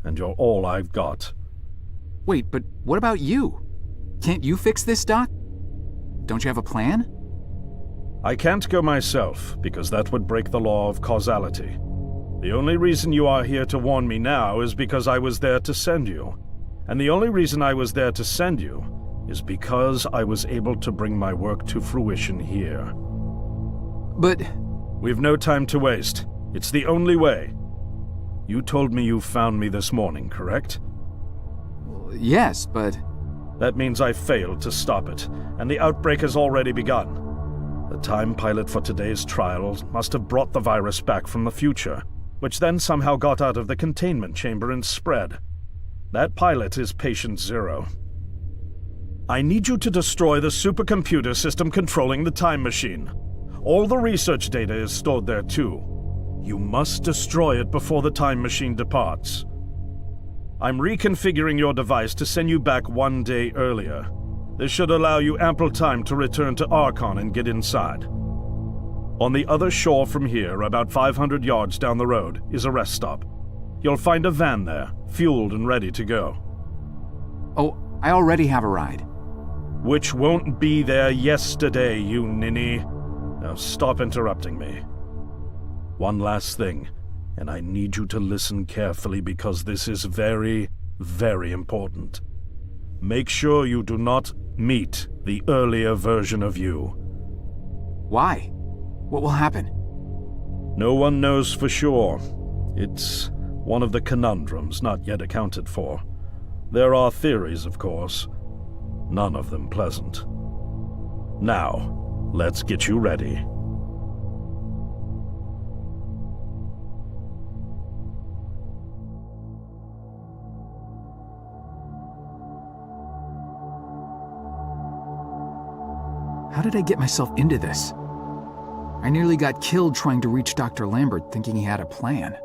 and you're all I've got. Wait, but what about you? Can't you fix this, Doc? Don't you have a plan? I can't go myself, because that would break the law of causality. The only reason you are here to warn me now is because I was there to send you. And the only reason I was there to send you is because I was able to bring my work to fruition here. But... We've no time to waste. It's the only way. You told me you found me this morning, correct? Yes, but... That means I failed to stop it, and the outbreak has already begun. The time pilot for today's trials must have brought the virus back from the future, which then somehow got out of the containment chamber and spread. That pilot is Patient Zero. I need you to destroy the supercomputer system controlling the time machine. All the research data is stored there too. You must destroy it before the time machine departs. I'm reconfiguring your device to send you back 1 day earlier. This should allow you ample time to return to Archon and get inside. On the other shore from here, about 500 yards down the road, is a rest stop. You'll find a van there, fueled and ready to go. Oh, I already have a ride. Which won't be there yesterday, you ninny. Now stop interrupting me. One last thing, and I need you to listen carefully because this is very, very important. Make sure you do not meet the earlier version of you. Why? What will happen? No one knows for sure. It's one of the conundrums not yet accounted for. There are theories, of course. None of them pleasant. Now, let's get you ready. How did I get myself into this? I nearly got killed trying to reach Dr. Lambert thinking he had a plan.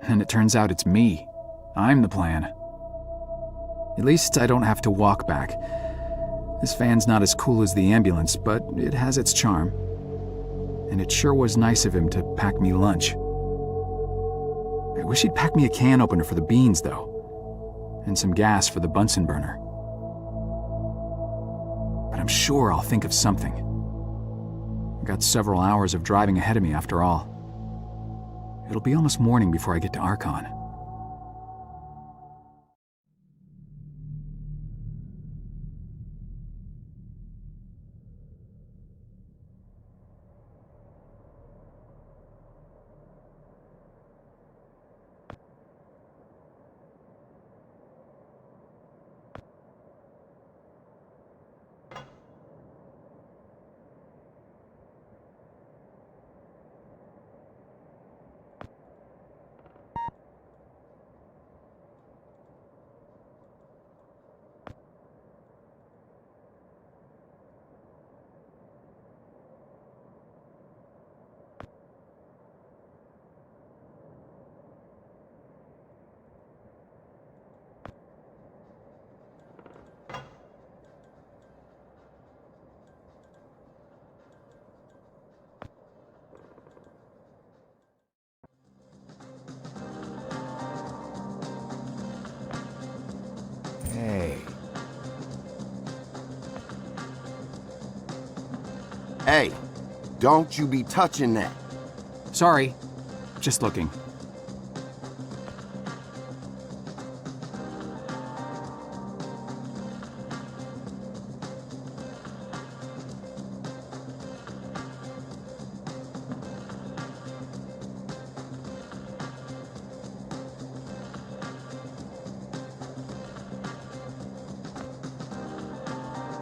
And it turns out it's me. I'm the plan. At least I don't have to walk back. This van's not as cool as the ambulance, but it has its charm. And it sure was nice of him to pack me lunch. I wish he'd pack me a can opener for the beans, though. And some gas for the Bunsen burner. But I'm sure I'll think of something. I've got several hours of driving ahead of me after all. It'll be almost morning before I get to Archon. Hey, don't you be touching that. Sorry, just looking.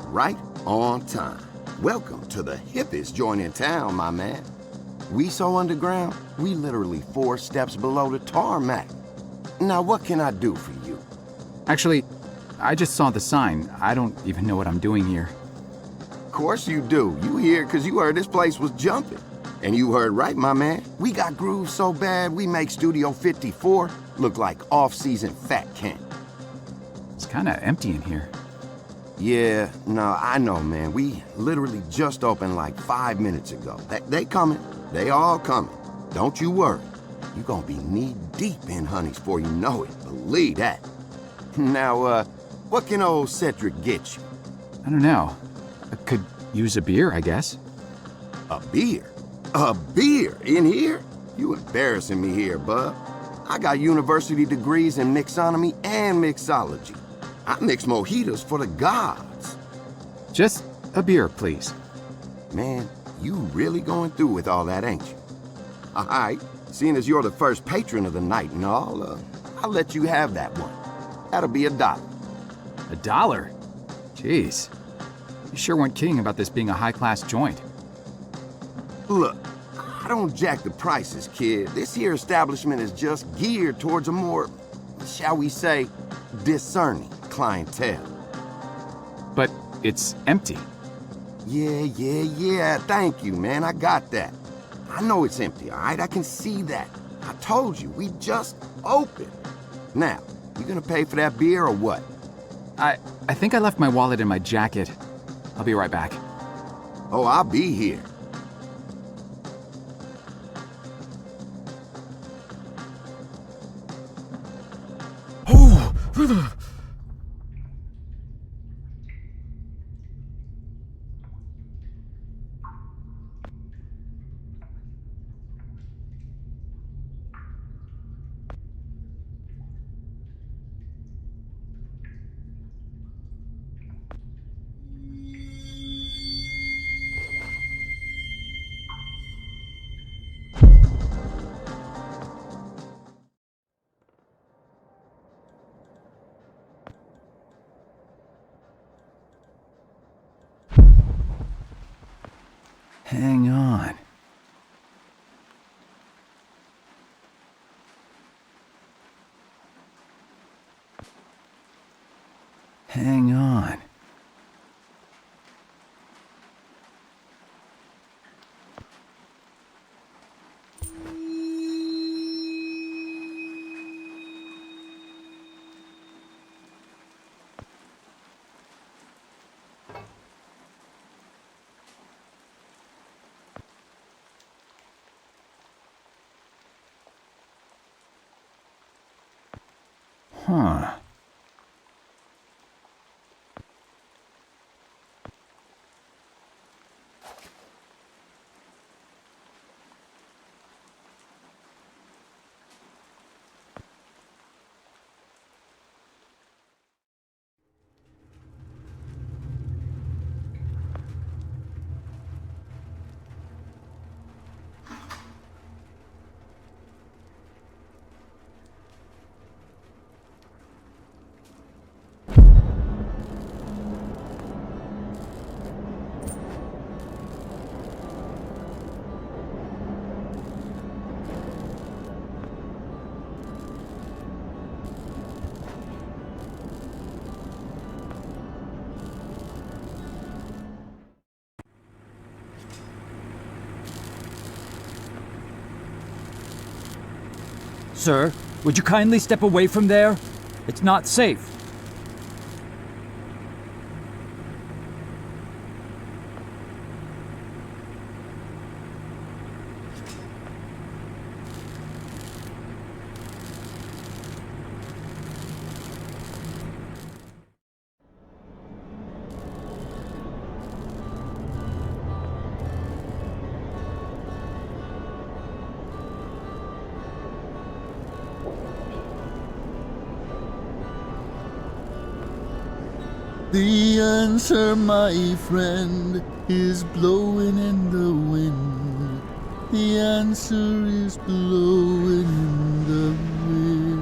Right on time. Welcome to the hippest joint in town, my man. We so underground, we literally 4 steps below the tarmac. Now, what can I do for you? Actually, I just saw the sign. I don't even know what I'm doing here. Of course you do. You here because you heard this place was jumping. And you heard right, my man. We got grooves so bad, we make Studio 54 look like off-season fat camp. It's kind of empty in here. Yeah, no, I know, man. We literally just opened like 5 minutes ago. They coming. They all coming. Don't you worry. You gonna be knee-deep in honeys before you know it. Believe that. Now, what can old Cedric get you? I don't know. I could use a beer, I guess. A beer? A beer in here? You embarrassing me here, bub. I got university degrees in mixonomy and mixology. I mix mojitos for the gods. Just a beer, please. Man, you really going through with all that, ain't you? All right, seeing as you're the first patron of the night and all, I'll let you have that one. That'll be $1. $1? Jeez. You sure weren't kidding about this being a high-class joint. Look, I don't jack the prices, kid. This here establishment is just geared towards a more, shall we say, discerning clientele. But it's empty. Yeah, thank you, man, I got that. I know it's empty, all right? I can see that. I told you, we just opened. Now, you gonna pay for that beer or what? I think I left my wallet in my jacket. I'll be right back. Oh, I'll be here. Hang on. Hang on. Huh. Sir, would you kindly step away from there? It's not safe. The answer, my friend, is blowing in the wind. The answer is blowing in the wind.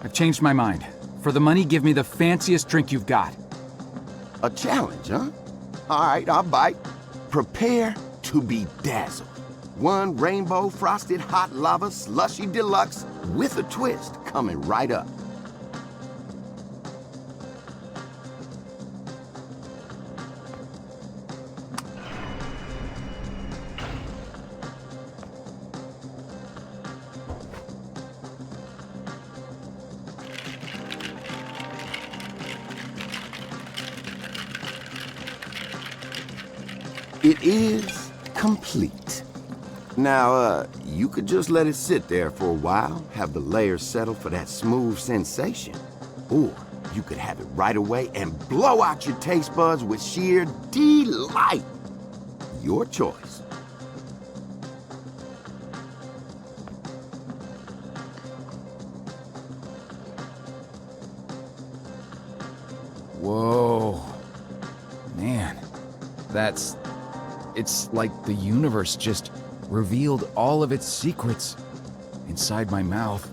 I've changed my mind. For the money, give me the fanciest drink you've got. A challenge, huh? All right, I'll bite. Prepare to be dazzled. One rainbow frosted hot lava slushy deluxe with a twist coming right up. It is complete. Now, you could just let it sit there for a while, have the layers settle for that smooth sensation. Or you could have it right away and blow out your taste buds with sheer delight. Your choice. Whoa. Man, it's like the universe just revealed all of its secrets inside my mouth.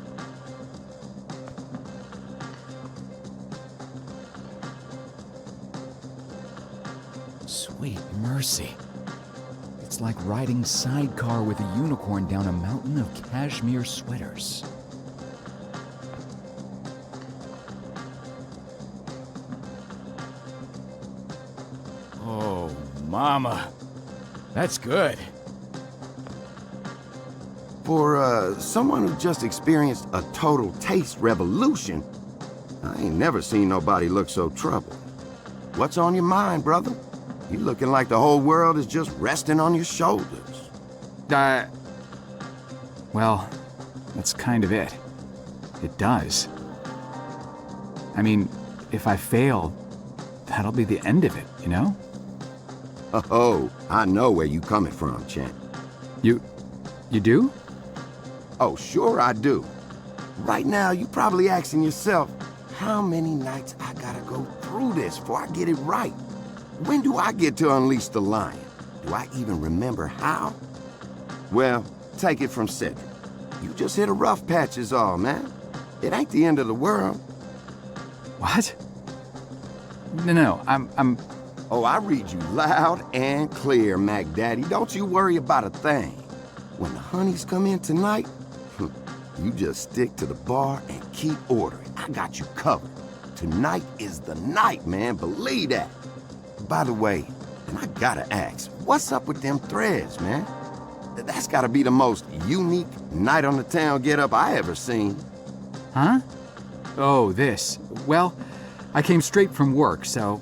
Sweet mercy. It's like riding sidecar with a unicorn down a mountain of cashmere sweaters. Oh, mama. That's good. For someone who just experienced a total taste revolution, I ain't never seen nobody look so troubled. What's on your mind, brother? You looking like the whole world is just resting on your shoulders. Well, that's kind of it. It does. I mean, if I fail, that'll be the end of it, you know? Oh, I know where you coming from, Chen. You do? Oh, sure I do. Right now, you probably asking yourself, how many nights I gotta go through this before I get it right? When do I get to unleash the lion? Do I even remember how? Well, take it from Cedric. You just hit a rough patch is all, man. It ain't the end of the world. What? No, I'm... Oh, I read you loud and clear, Mac Daddy. Don't you worry about a thing. When the honeys come in tonight, you just stick to the bar and keep ordering. I got you covered. Tonight is the night, man. Believe that. By the way, and I gotta ask, what's up with them threads, man? That's gotta be the most unique night on the town get-up I ever seen. Huh? Oh, this. Well, I came straight from work, so...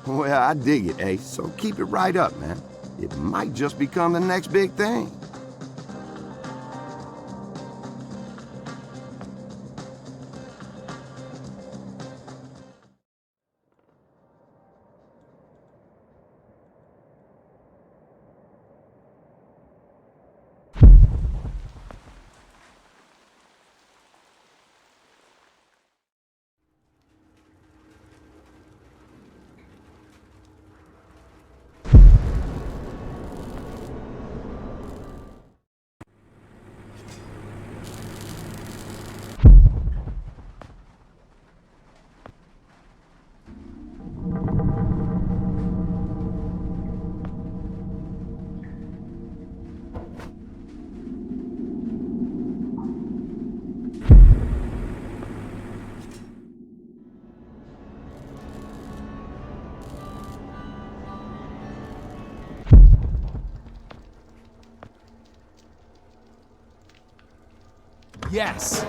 Well, I dig it, Ace, so keep it right up, man. It might just become the next big thing. Yes!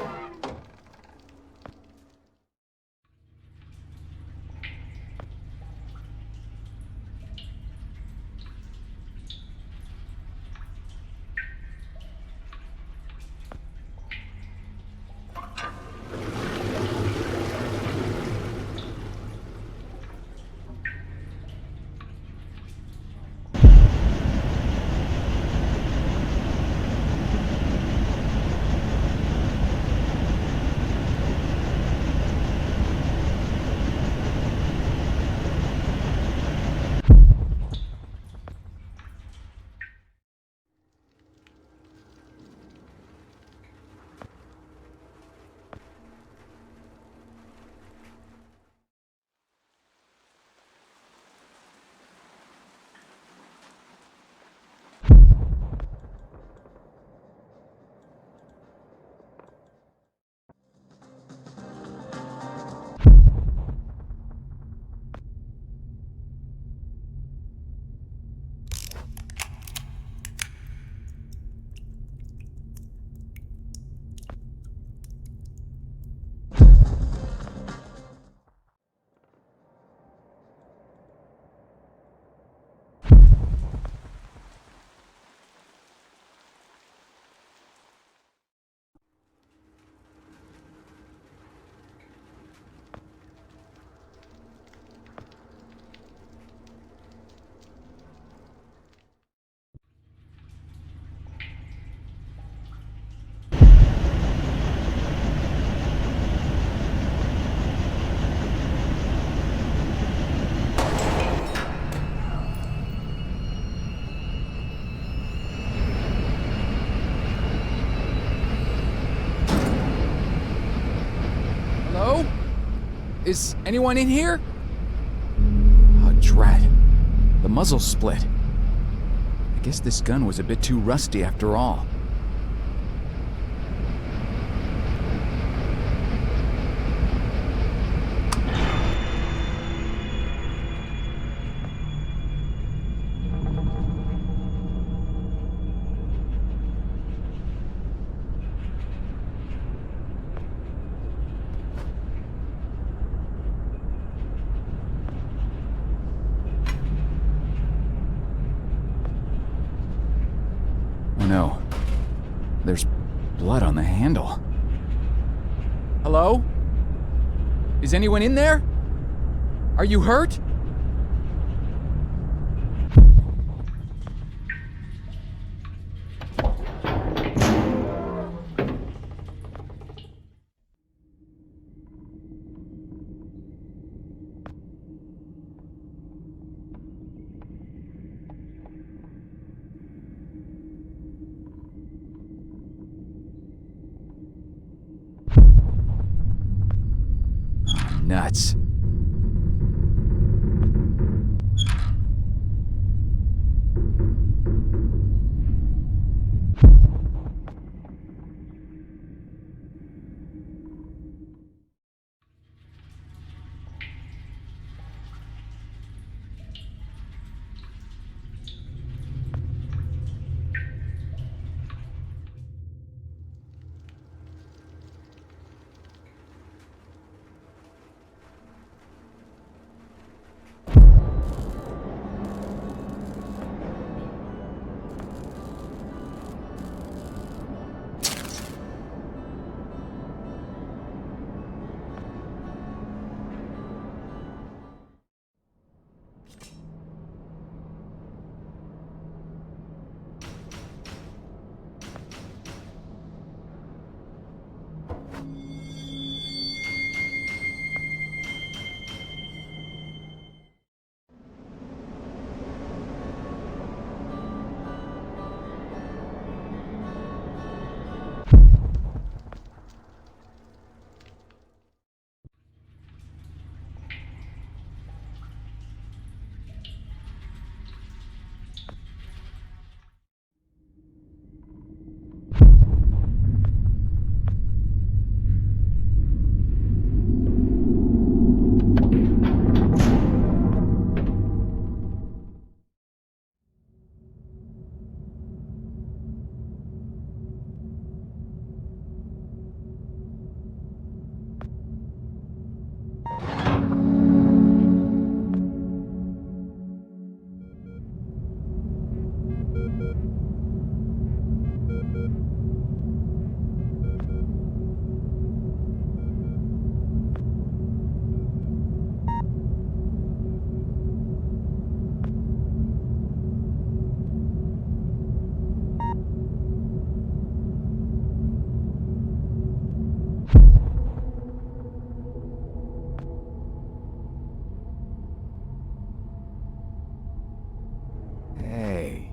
Is anyone in here? Oh, dread. The muzzle's split. I guess this gun was a bit too rusty after all. Oh no. There's blood on the handle. Hello? Is anyone in there? Are you hurt? Nuts. Hey.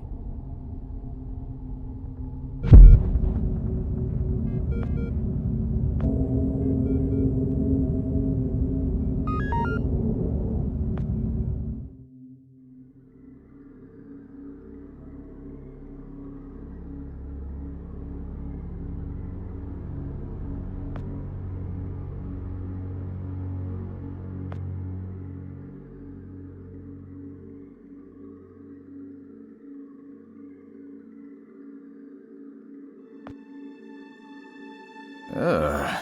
Ugh.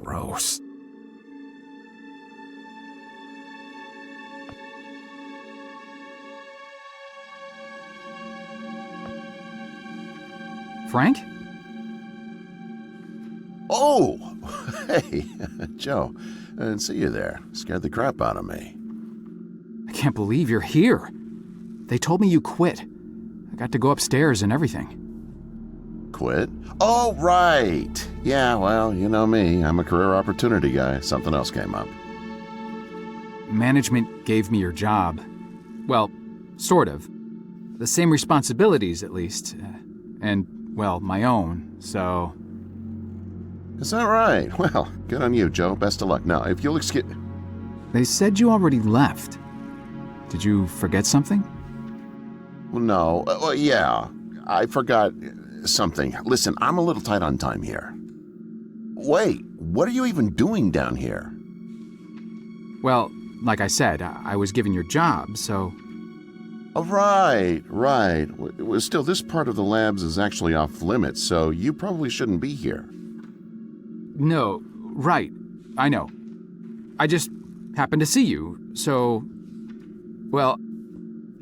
Gross. Frank? Oh! Hey, Joe. I didn't see you there. Scared the crap out of me. I can't believe you're here. They told me you quit. I got to go upstairs and everything. Quit? Oh, right! Yeah, well, you know me. I'm a career opportunity guy. Something else came up. Management gave me your job. Well, sort of. The same responsibilities, at least. And, well, my own, so... Is that right? Well, good on you, Joe. Best of luck. Now, if you'll excuse... They said you already left. Did you forget something? Well, no. Yeah. I forgot something. Listen, I'm a little tight on time here. Wait, what are you even doing down here? Well, like I said, I was given your job, so... Oh, right. Well, still, this part of the labs is actually off limits, so you probably shouldn't be here. No, right. I know. I just happened to see you, so... Well,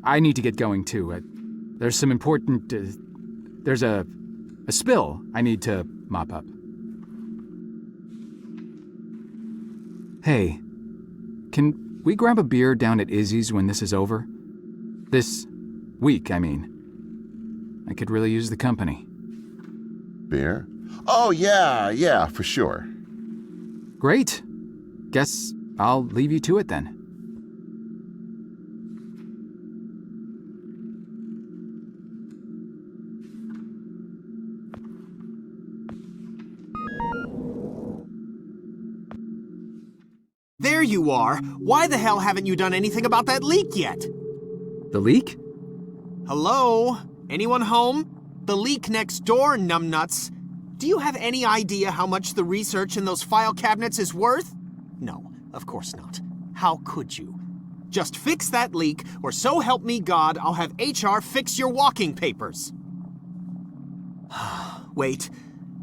I need to get going, too. There's some important... there's a spill I need to mop up. Hey, can we grab a beer down at Izzy's when this is over? This week, I mean. I could really use the company. Beer? Oh, yeah, for sure. Great. Guess I'll leave you to it then. There you are. Why the hell haven't you done anything about that leak yet? The leak? Hello? Anyone home? The leak next door, numbnuts. Do you have any idea how much the research in those file cabinets is worth? No, of course not. How could you? Just fix that leak, or so help me God, I'll have HR fix your walking papers. Wait.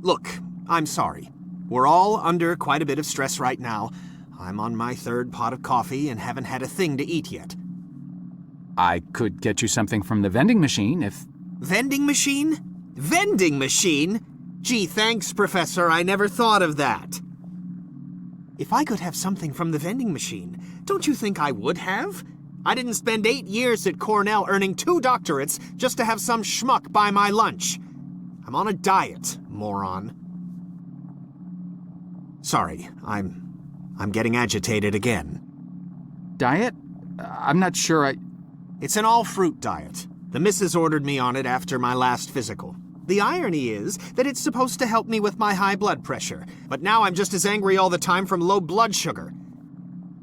Look, I'm sorry. We're all under quite a bit of stress right now. I'm on my third pot of coffee and haven't had a thing to eat yet. I could get you something from the vending machine if... Vending machine? Vending machine? Gee, thanks, Professor. I never thought of that. If I could have something from the vending machine, don't you think I would have? I didn't spend 8 years at Cornell earning 2 doctorates just to have some schmuck buy my lunch. I'm on a diet, moron. Sorry, I'm getting agitated again. Diet? I'm not sure It's an all-fruit diet. The missus ordered me on it after my last physical. The irony is that it's supposed to help me with my high blood pressure, but now I'm just as angry all the time from low blood sugar.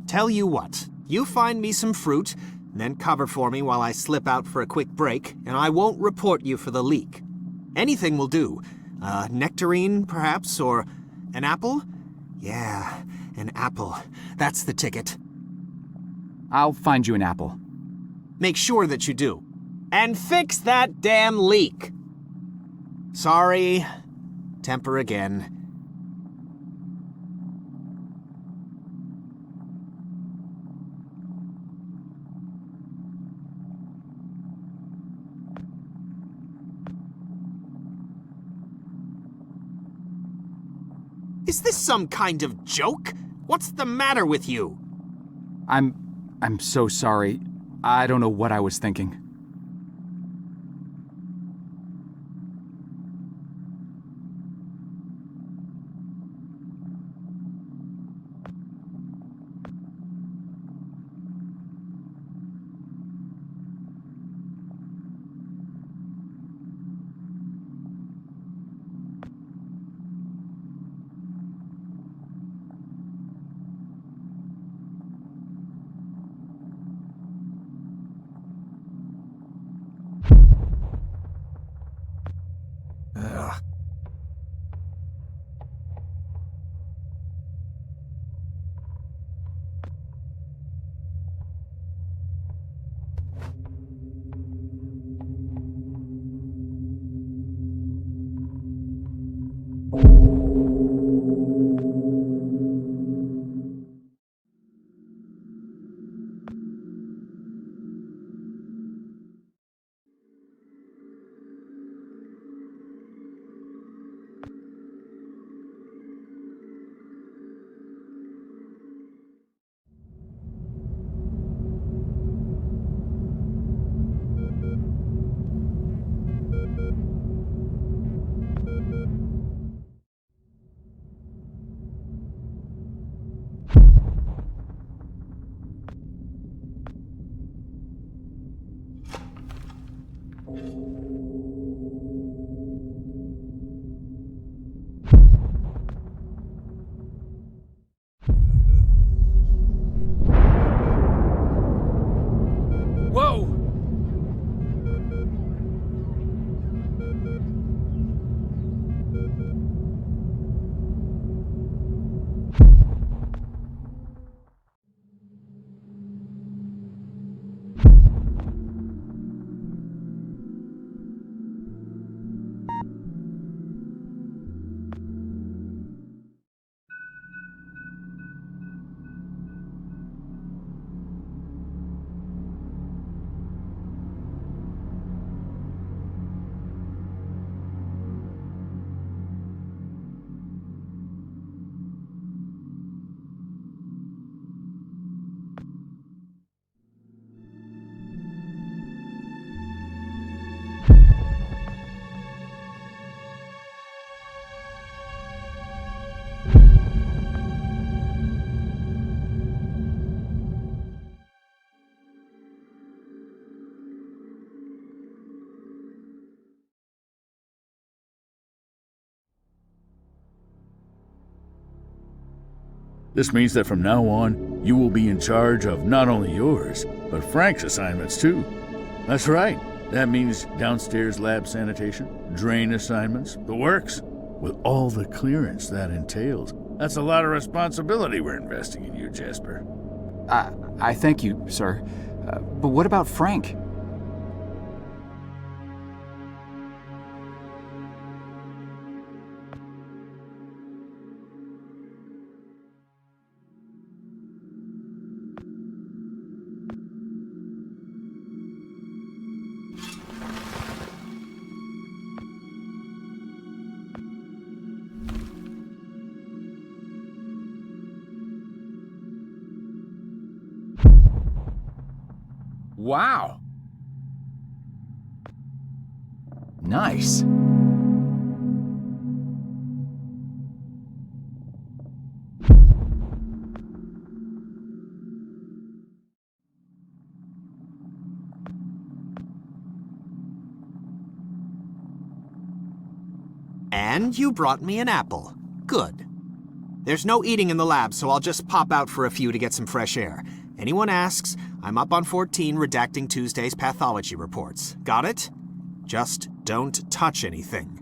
Tell you what, you find me some fruit, then cover for me while I slip out for a quick break, and I won't report you for the leak. Anything will do. Nectarine, perhaps, or an apple? Yeah, an apple. That's the ticket. I'll find you an apple. Make sure that you do. And fix that damn leak! Sorry. Temper again. Is this some kind of joke? What's the matter with you? I'm so sorry. I don't know what I was thinking. Whoa! This means that from now on, you will be in charge of not only yours, but Frank's assignments too. That's right. That means downstairs lab sanitation, drain assignments, the works, with all the clearance that entails. That's a lot of responsibility we're investing in you, Jasper. I thank you, sir. But what about Frank? Wow. Nice. And you brought me an apple. Good. There's no eating in the lab, so I'll just pop out for a few to get some fresh air. Anyone asks, I'm up on 14 redacting Tuesday's pathology reports. Got it? Just don't touch anything.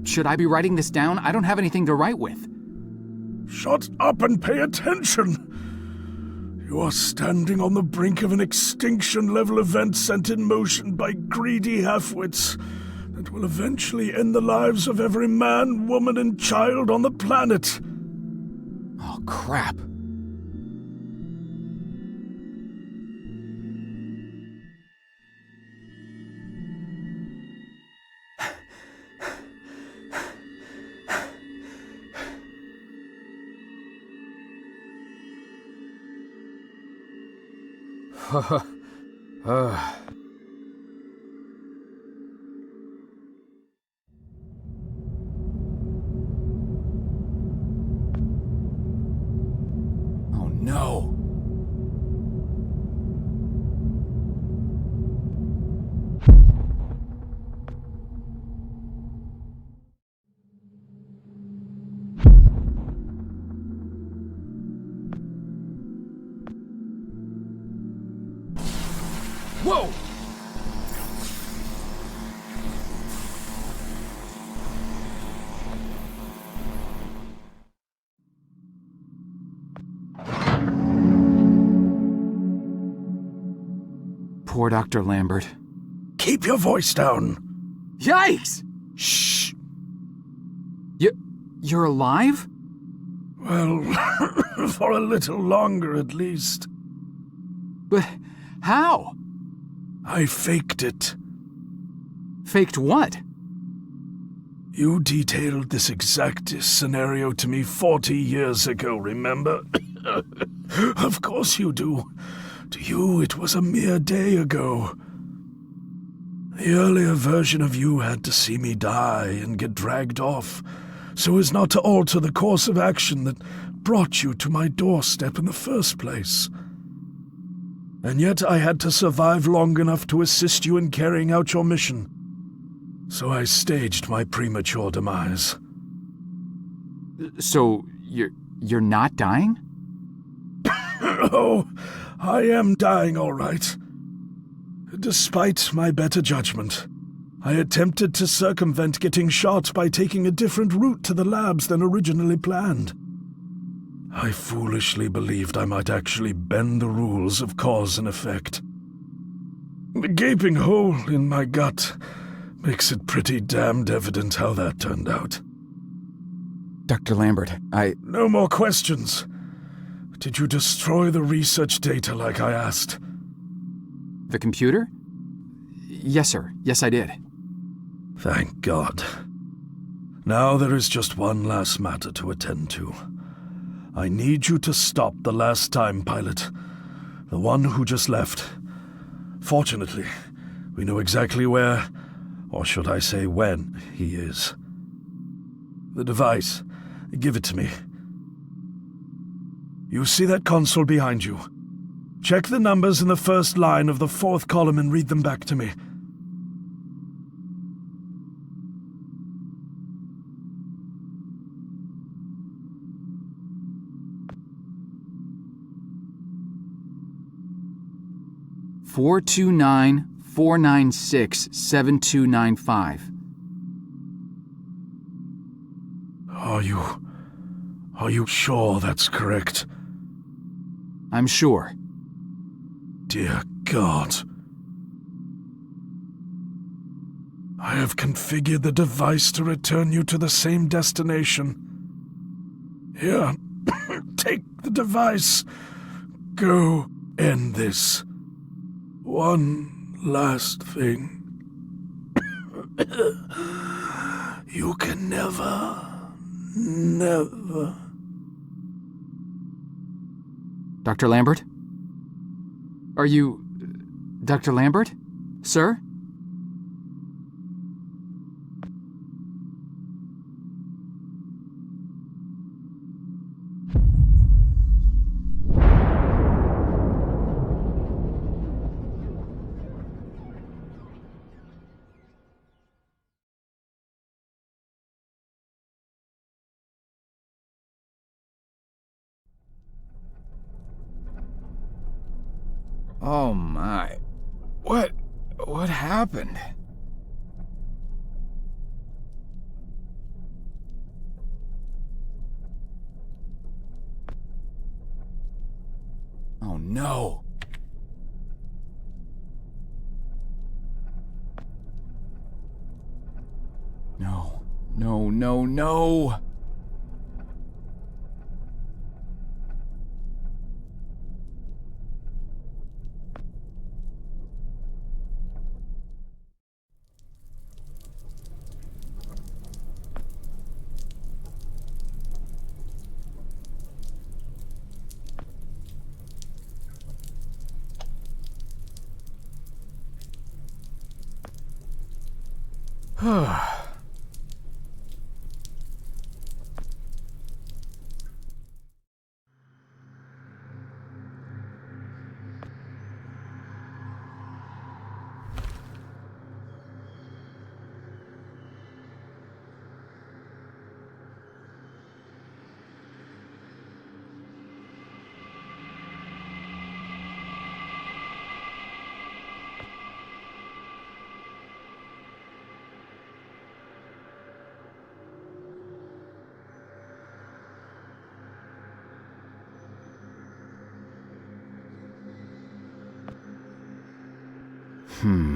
Should I be writing this down? I don't have anything to write with. Shut up and pay attention! You are standing on the brink of an extinction-level event sent in motion by greedy halfwits that will eventually end the lives of every man, woman, and child on the planet. Oh, crap. Oh no. Whoa! Poor Dr. Lambert. Keep your voice down. Yikes! Shh. You're alive? Well, for a little longer at least. But how? I faked it. Faked what? You detailed this exact scenario to me 40 years ago, remember? Of course you do. To you, it was a mere day ago. The earlier version of you had to see me die and get dragged off, so as not to alter the course of action that brought you to my doorstep in the first place. And yet I had to survive long enough to assist you in carrying out your mission. So I staged my premature demise. So, you're not dying? Oh, I am dying all right. Despite my better judgment, I attempted to circumvent getting shot by taking a different route to the labs than originally planned. I foolishly believed I might actually bend the rules of cause and effect. The gaping hole in my gut makes it pretty damned evident how that turned out. Dr. Lambert, No more questions. Did you destroy the research data like I asked? The computer? Yes, sir. Yes, I did. Thank God. Now there is just one last matter to attend to. I need you to stop the last time pilot, the one who just left. Fortunately, we know exactly where, or should I say when, he is. The device, give it to me. You see that console behind you? Check the numbers in the first line of the fourth column and read them back to me. $429-496-7295. Are you sure that's correct? I'm sure. Dear God. I have configured the device to return you to the same destination. Here, take the device. Go end this. One last thing. You can never... Dr. Lambert? Are you... Dr. Lambert? Sir? Oh my. What happened? Oh no. No. Hey.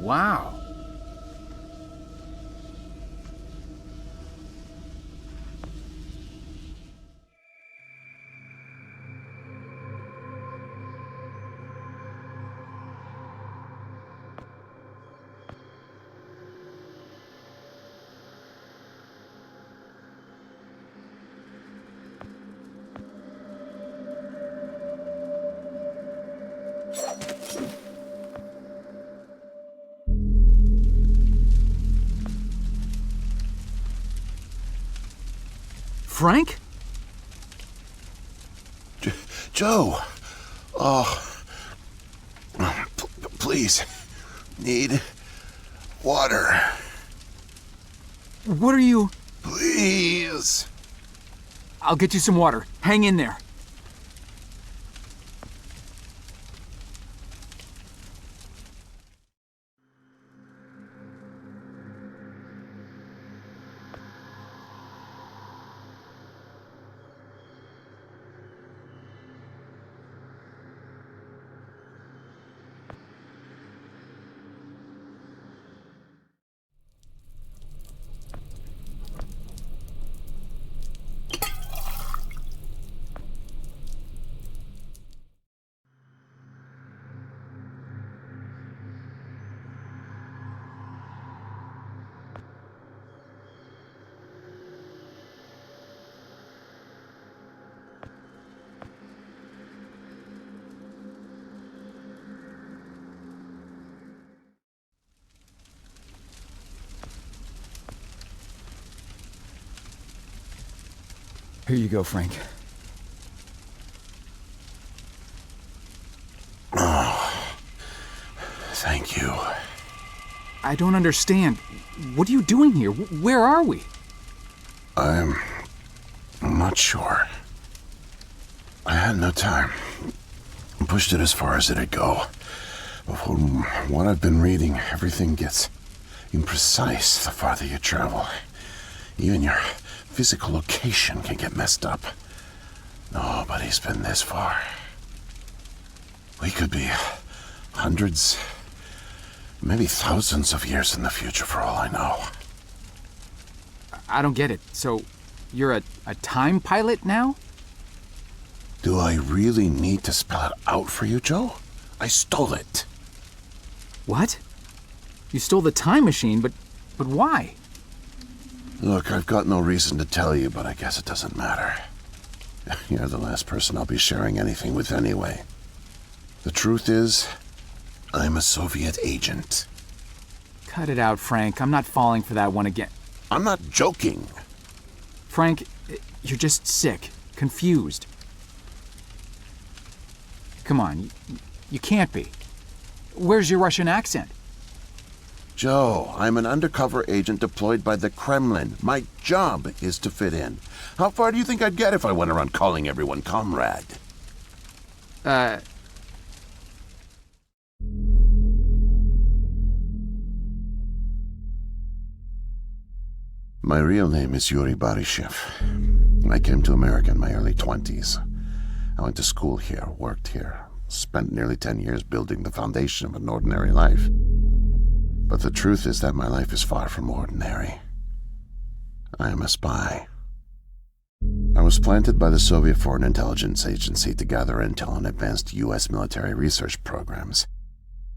Wow. Frank? Joe! Oh. Please. Need water. What are you... Please. I'll get you some water. Hang in there. Here you go, Frank. Thank you. I don't understand. What are you doing here? Where are we? I'm not sure. I had no time. I pushed it as far as it'd go. But from what I've been reading, everything gets imprecise the farther you travel. Even your physical location can get messed up. Nobody's been this far. We could be hundreds, maybe thousands of years in the future for all I know. I don't get it. So, you're a time pilot now? Do I really need to spell it out for you, Joe? I stole it. What? You stole the time machine, but why? Look, I've got no reason to tell you, but I guess it doesn't matter. You're the last person I'll be sharing anything with anyway. The truth is, I'm a Soviet agent. Cut it out, Frank. I'm not falling for that one again. I'm not joking. Frank, you're just sick, confused. Come on, you can't be. Where's your Russian accent? Joe, I'm an undercover agent deployed by the Kremlin. My job is to fit in. How far do you think I'd get if I went around calling everyone comrade? My real name is Yuri Barishev. I came to America in my early 20s. I went to school here, worked here, spent nearly 10 years building the foundation of an ordinary life. But the truth is that my life is far from ordinary. I am a spy. I was planted by the Soviet Foreign Intelligence Agency to gather intel on advanced U.S. military research programs,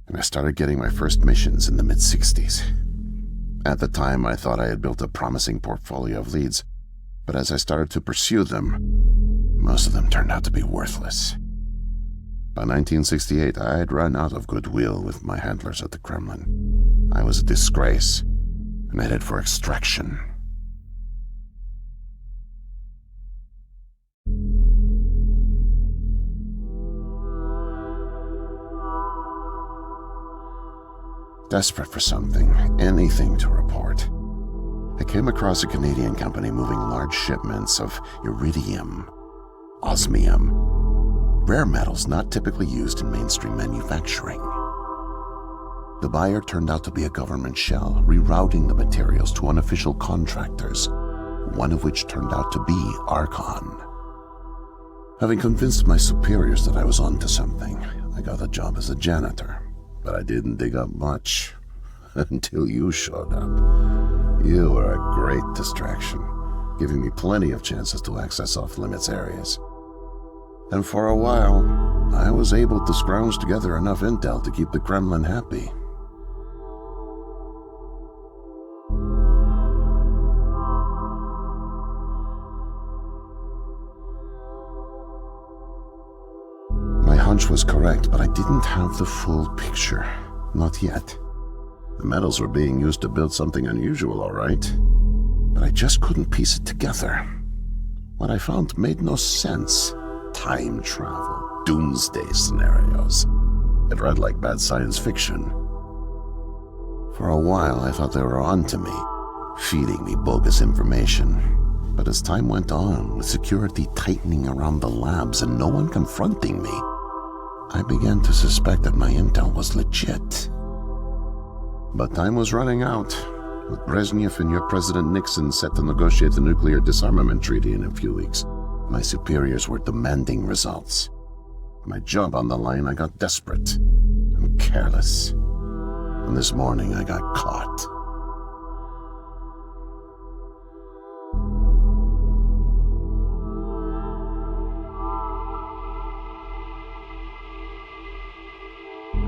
and I started getting my first missions in the mid-60s. At the time, I thought I had built a promising portfolio of leads, but as I started to pursue them, most of them turned out to be worthless. By 1968, I had run out of goodwill with my handlers at the Kremlin. I was a disgrace, and headed for extraction. Desperate for something, anything to report, I came across a Canadian company moving large shipments of iridium, osmium, rare metals not typically used in mainstream manufacturing. The buyer turned out to be a government shell, rerouting the materials to unofficial contractors, one of which turned out to be Archon. Having convinced my superiors that I was onto something, I got a job as a janitor, but I didn't dig up much until you showed up. You were a great distraction, giving me plenty of chances to access off-limits areas. And for a while, I was able to scrounge together enough intel to keep the Kremlin happy. My hunch was correct, but I didn't have the full picture. Not yet. The metals were being used to build something unusual, all right. But I just couldn't piece it together. What I found made no sense. Time travel, doomsday scenarios. It read like bad science fiction. For a while, I thought they were onto me, feeding me bogus information. But as time went on, with security tightening around the labs and no one confronting me, I began to suspect that my intel was legit. But time was running out, with Brezhnev and your President Nixon set to negotiate the nuclear disarmament treaty in a few weeks. My superiors were demanding results. My job on the line, I got desperate and careless. And this morning I got caught.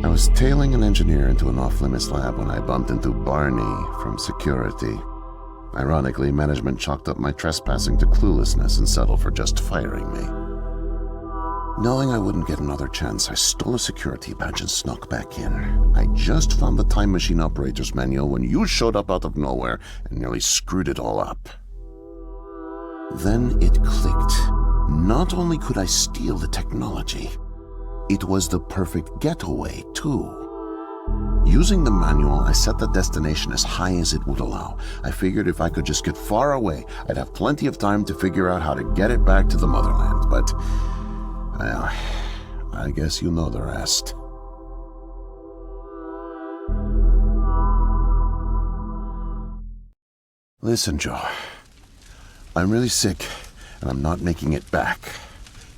I was tailing an engineer into an off-limits lab when I bumped into Barney from security. Ironically, management chalked up my trespassing to cluelessness and settled for just firing me. Knowing I wouldn't get another chance, I stole a security badge and snuck back in. I just found the time machine operator's manual when you showed up out of nowhere and nearly screwed it all up. Then it clicked. Not only could I steal the technology, it was the perfect getaway, too. Using the manual, I set the destination as high as it would allow. I figured if I could just get far away, I'd have plenty of time to figure out how to get it back to the motherland. But, well, I guess you know the rest. Listen, Joe. I'm really sick, and I'm not making it back.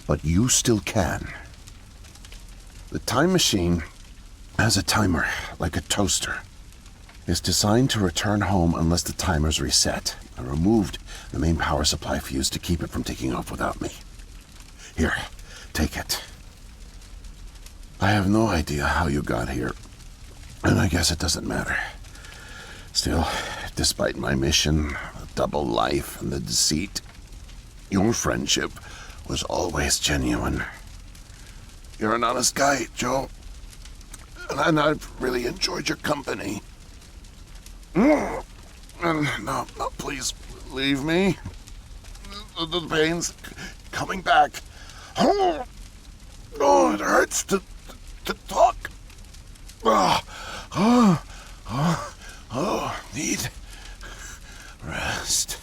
But you still can. The time machine has a timer, like a toaster. It's designed to return home unless the timer's reset. I removed the main power supply fuse to keep it from taking off without me. Here, take it. I have no idea how you got here, and I guess it doesn't matter. Still, despite my mission, the double life, and the deceit, your friendship was always genuine. You're an honest guy, Joe. And I've really enjoyed your company. And no, please, leave me. The pain's coming back. Oh, it hurts to talk. Need rest.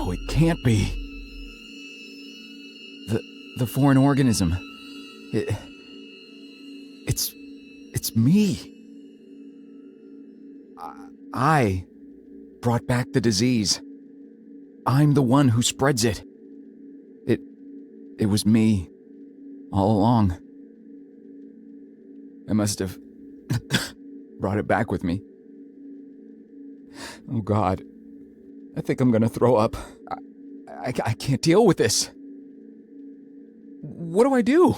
It can't be. The foreign organism. It's me. I brought back the disease. I'm the one who spreads it. It was me all along. I must have brought it back with me. Oh God, I think I'm gonna throw up. I can't deal with this. What do I do?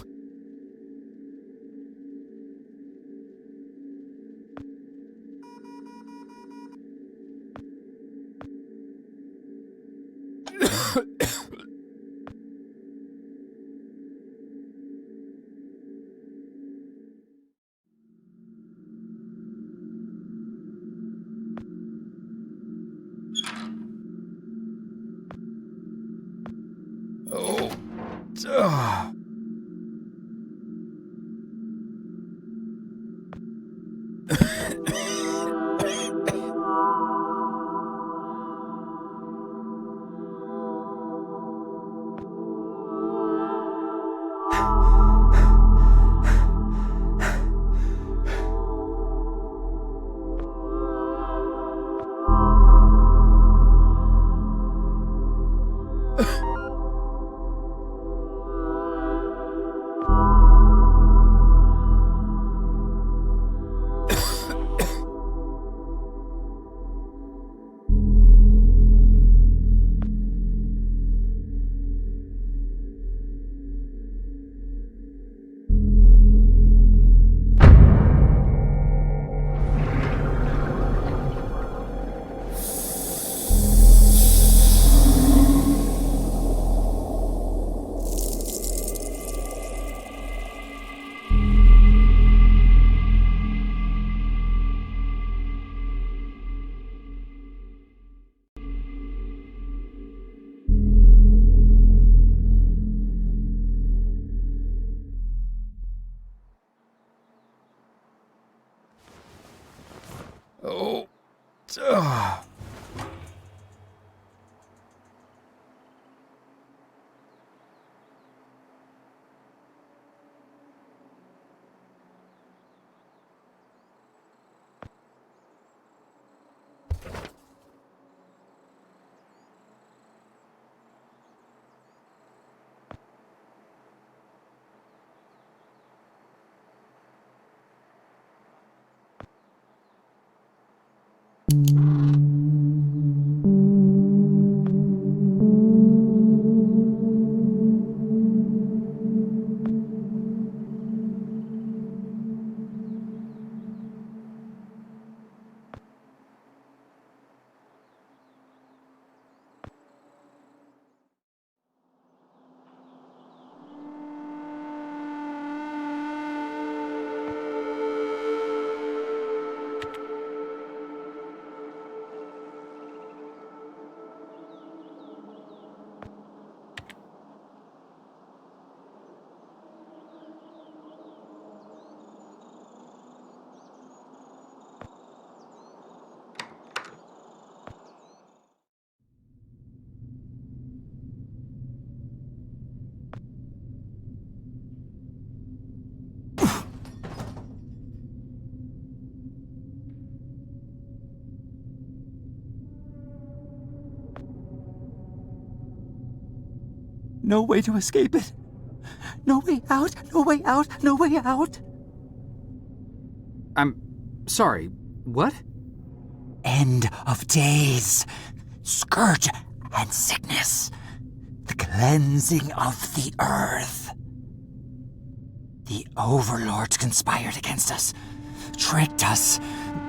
No way to escape it. No way out, no way out, no way out. I'm sorry, what? End of days. Scourge and sickness. The cleansing of the earth. The overlords conspired against us, tricked us,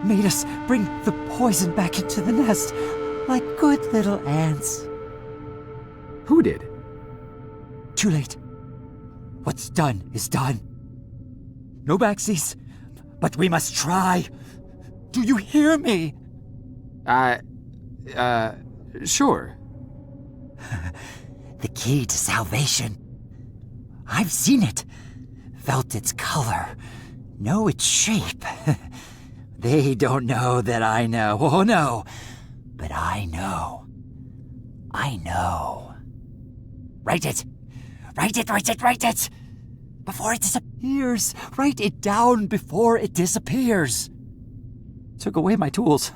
made us bring the poison back into the nest, like good little ants. Who did? Too late. What's done is done. No backsies, but we must try. Do you hear me? Sure. The key to salvation. I've seen it, felt its color, know its shape. They don't know that I know. Oh no, but I know. I know. Write it. Write it, write it, write it! Before it disappears! Write it down before it disappears! Took away my tools.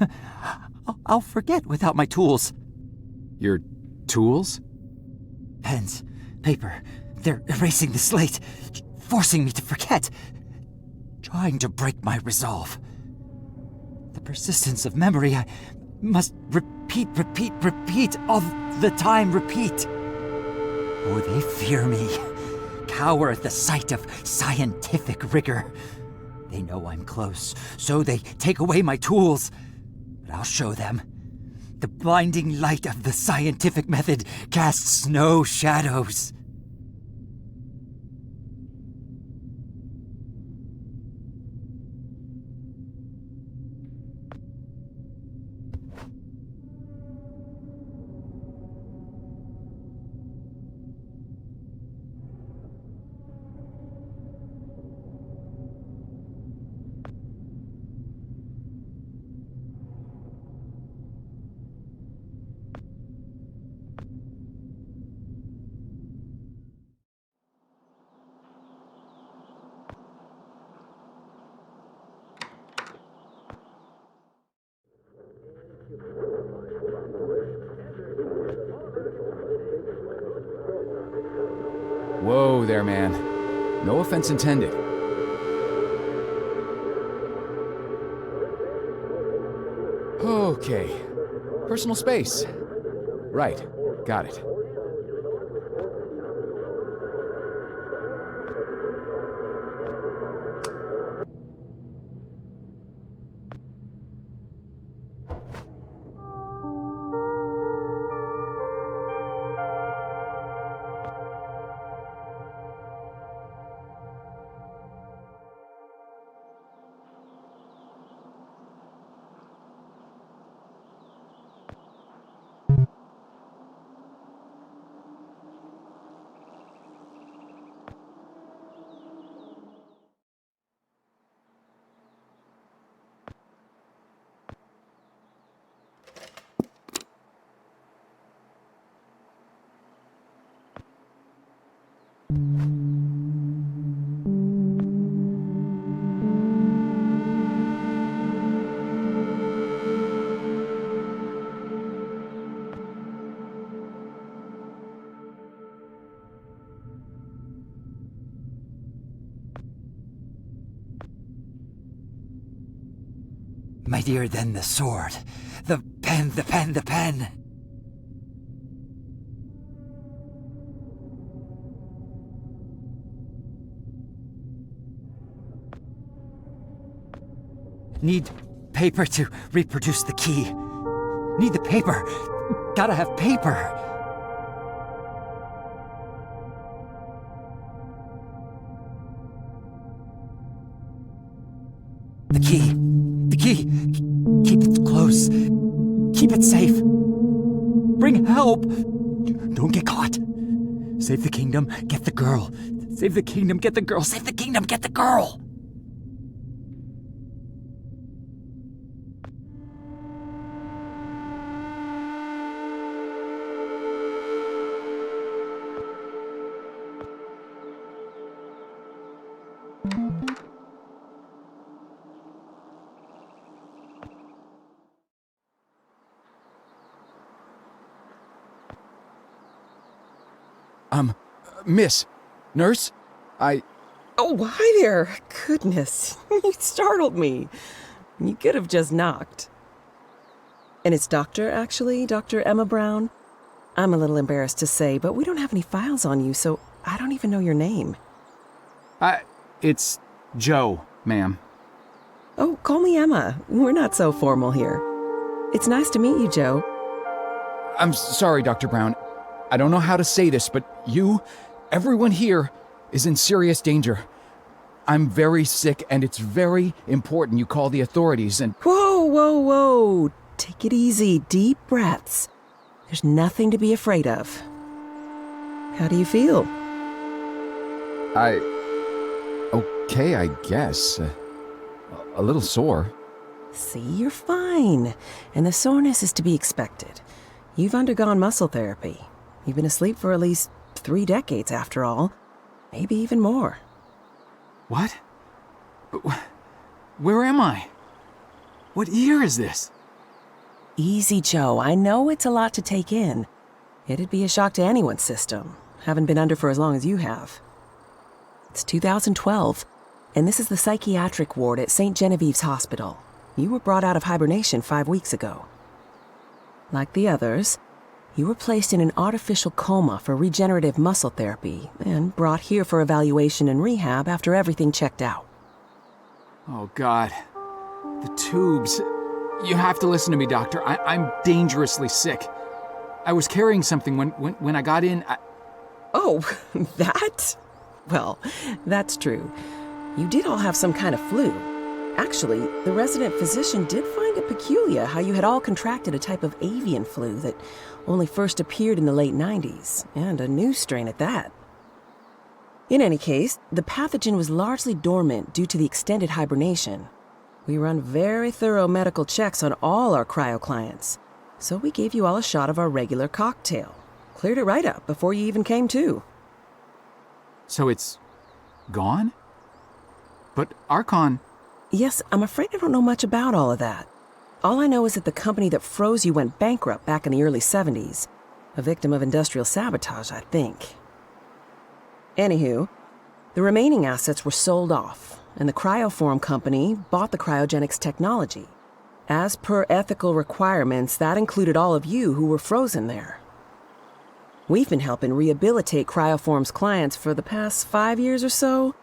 I'll forget without my tools. Your tools? Pens, paper, they're erasing the slate, forcing me to forget. trying to break my resolve. The persistence of memory, I must repeat all the time, repeat. Oh, they fear me, cower at the sight of scientific rigor. They know I'm close, so they take away my tools. But I'll show them. The blinding light of the scientific method casts no shadows. Whoa there, man. No offense intended. Okay. Personal space. Right. Got it. Mightier than the sword. The pen, the pen, the pen. Need paper to reproduce the key. Need the paper. Gotta have paper. The key. The key. Keep it close. Keep it safe. Bring help. Don't get caught. Save the kingdom, get the girl. Save the kingdom, get the girl. Save the kingdom, get the girl. Miss, nurse, Oh, hi there. Goodness, you startled me. You could have just knocked. And it's Doctor, actually, Dr. Emma Brown. I'm a little embarrassed to say, but we don't have any files on you, so I don't even know your name. it's Joe, ma'am. Oh, call me Emma. We're not so formal here. It's nice to meet you, Joe. I'm sorry, Dr. Brown. I don't know how to say this, but everyone here is in serious danger. I'm very sick, and it's very important you call the authorities and... Whoa. Take it easy. Deep breaths. There's nothing to be afraid of. How do you feel? Okay, I guess. A little sore. See, you're fine. And the soreness is to be expected. You've undergone muscle therapy. You've been asleep for at least 3 decades, after all. Maybe even more. What? Where am I? What year is this? Easy, Joe. I know it's a lot to take in. It'd be a shock to anyone's system. Haven't been under for as long as you have. It's 2012. and this is the psychiatric ward at St. Genevieve's Hospital. You were brought out of hibernation 5 weeks ago. Like the others, you were placed in an artificial coma for regenerative muscle therapy and brought here for evaluation and rehab after everything checked out. Oh, God. The tubes. You have to listen to me, Doctor. I'm dangerously sick. I was carrying something when I got in. Oh, that? Well, that's true. You did all have some kind of flu. Actually, the resident physician did find it peculiar how you had all contracted a type of avian flu that only first appeared in the late 90s, and a new strain at that. In any case, the pathogen was largely dormant due to the extended hibernation. We run very thorough medical checks on all our cryo clients, so we gave you all a shot of our regular cocktail. Cleared it right up before you even came to. So it's gone? But Archon... Yes, I'm afraid I don't know much about all of that. All I know is that the company that froze you went bankrupt back in the early 70s. A victim of industrial sabotage, I think. Anywho, the remaining assets were sold off, and the Cryoform company bought the cryogenics technology. As per ethical requirements, that included all of you who were frozen there. We've been helping rehabilitate Cryoform's clients for the past 5 years or so.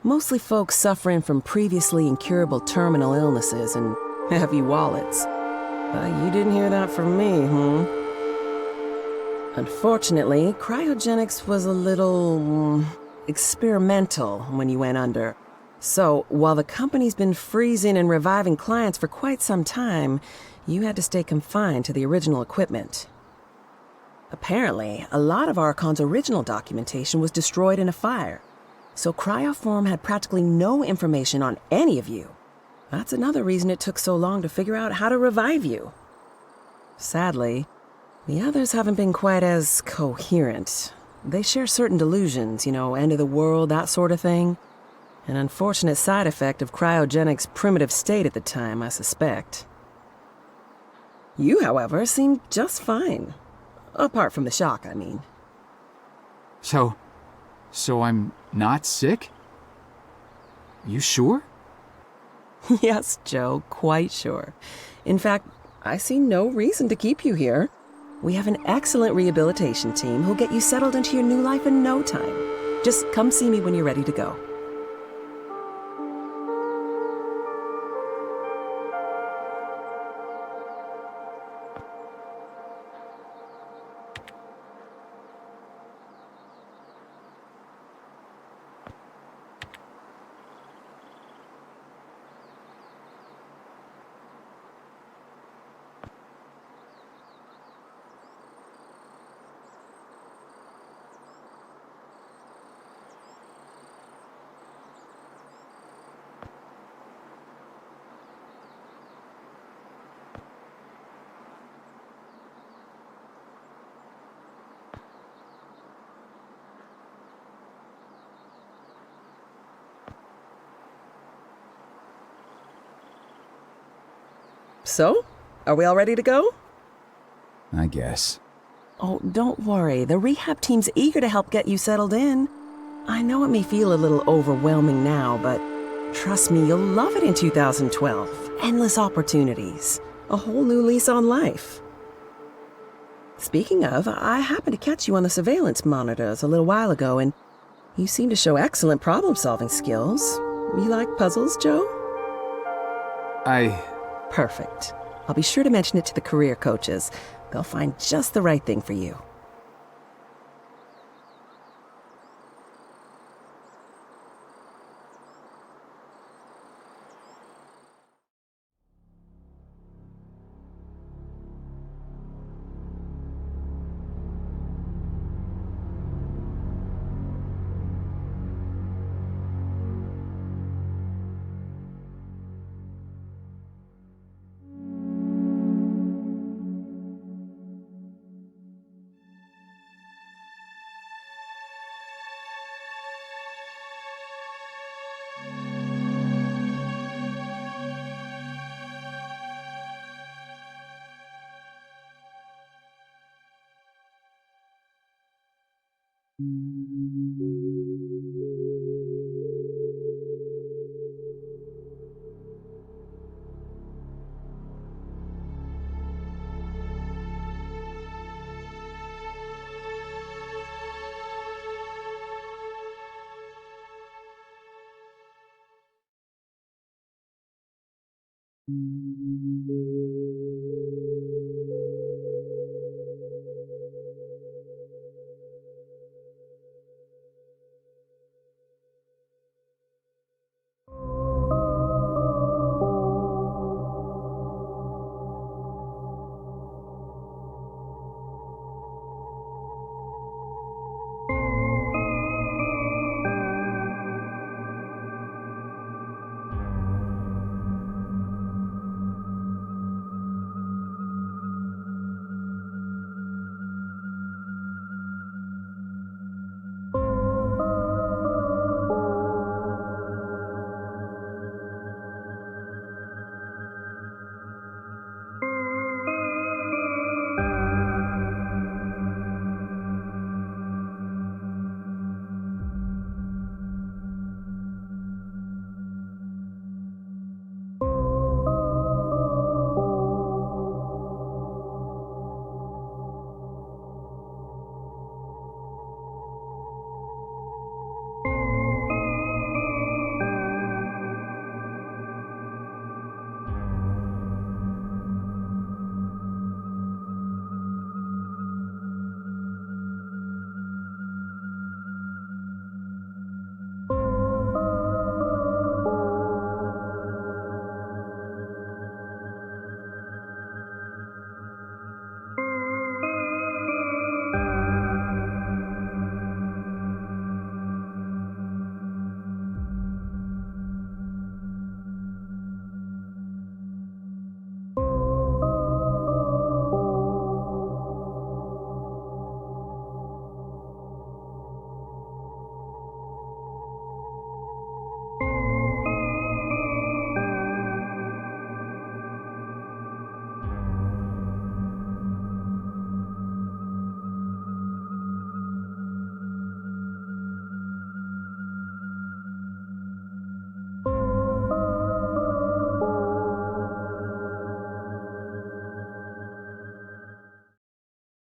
Mostly folks suffering from previously incurable terminal illnesses and heavy wallets. But you didn't hear that from me, Unfortunately, cryogenics was a little experimental when you went under. So, while the company's been freezing and reviving clients for quite some time, you had to stay confined to the original equipment. Apparently, a lot of Archon's original documentation was destroyed in a fire, so Cryoform had practically no information on any of you. That's another reason it took so long to figure out how to revive you. Sadly, the others haven't been quite as coherent. They share certain delusions, end of the world, that sort of thing. An unfortunate side effect of cryogenics' primitive state at the time, I suspect. You, however, seem just fine. Apart from the shock, I mean. So I'm not sick? You sure? Yes, Joe, quite sure. In fact, I see no reason to keep you here. We have an excellent rehabilitation team who'll get you settled into your new life in no time. Just come see me when you're ready to go. So, are we all ready to go? I guess. Oh, don't worry. The rehab team's eager to help get you settled in. I know it may feel a little overwhelming now, but trust me, you'll love it in 2012. Endless opportunities. A whole new lease on life. Speaking of, I happened to catch you on the surveillance monitors a little while ago, and you seem to show excellent problem-solving skills. You like puzzles, Joe? Perfect. I'll be sure to mention it to the career coaches. They'll find just the right thing for you. you.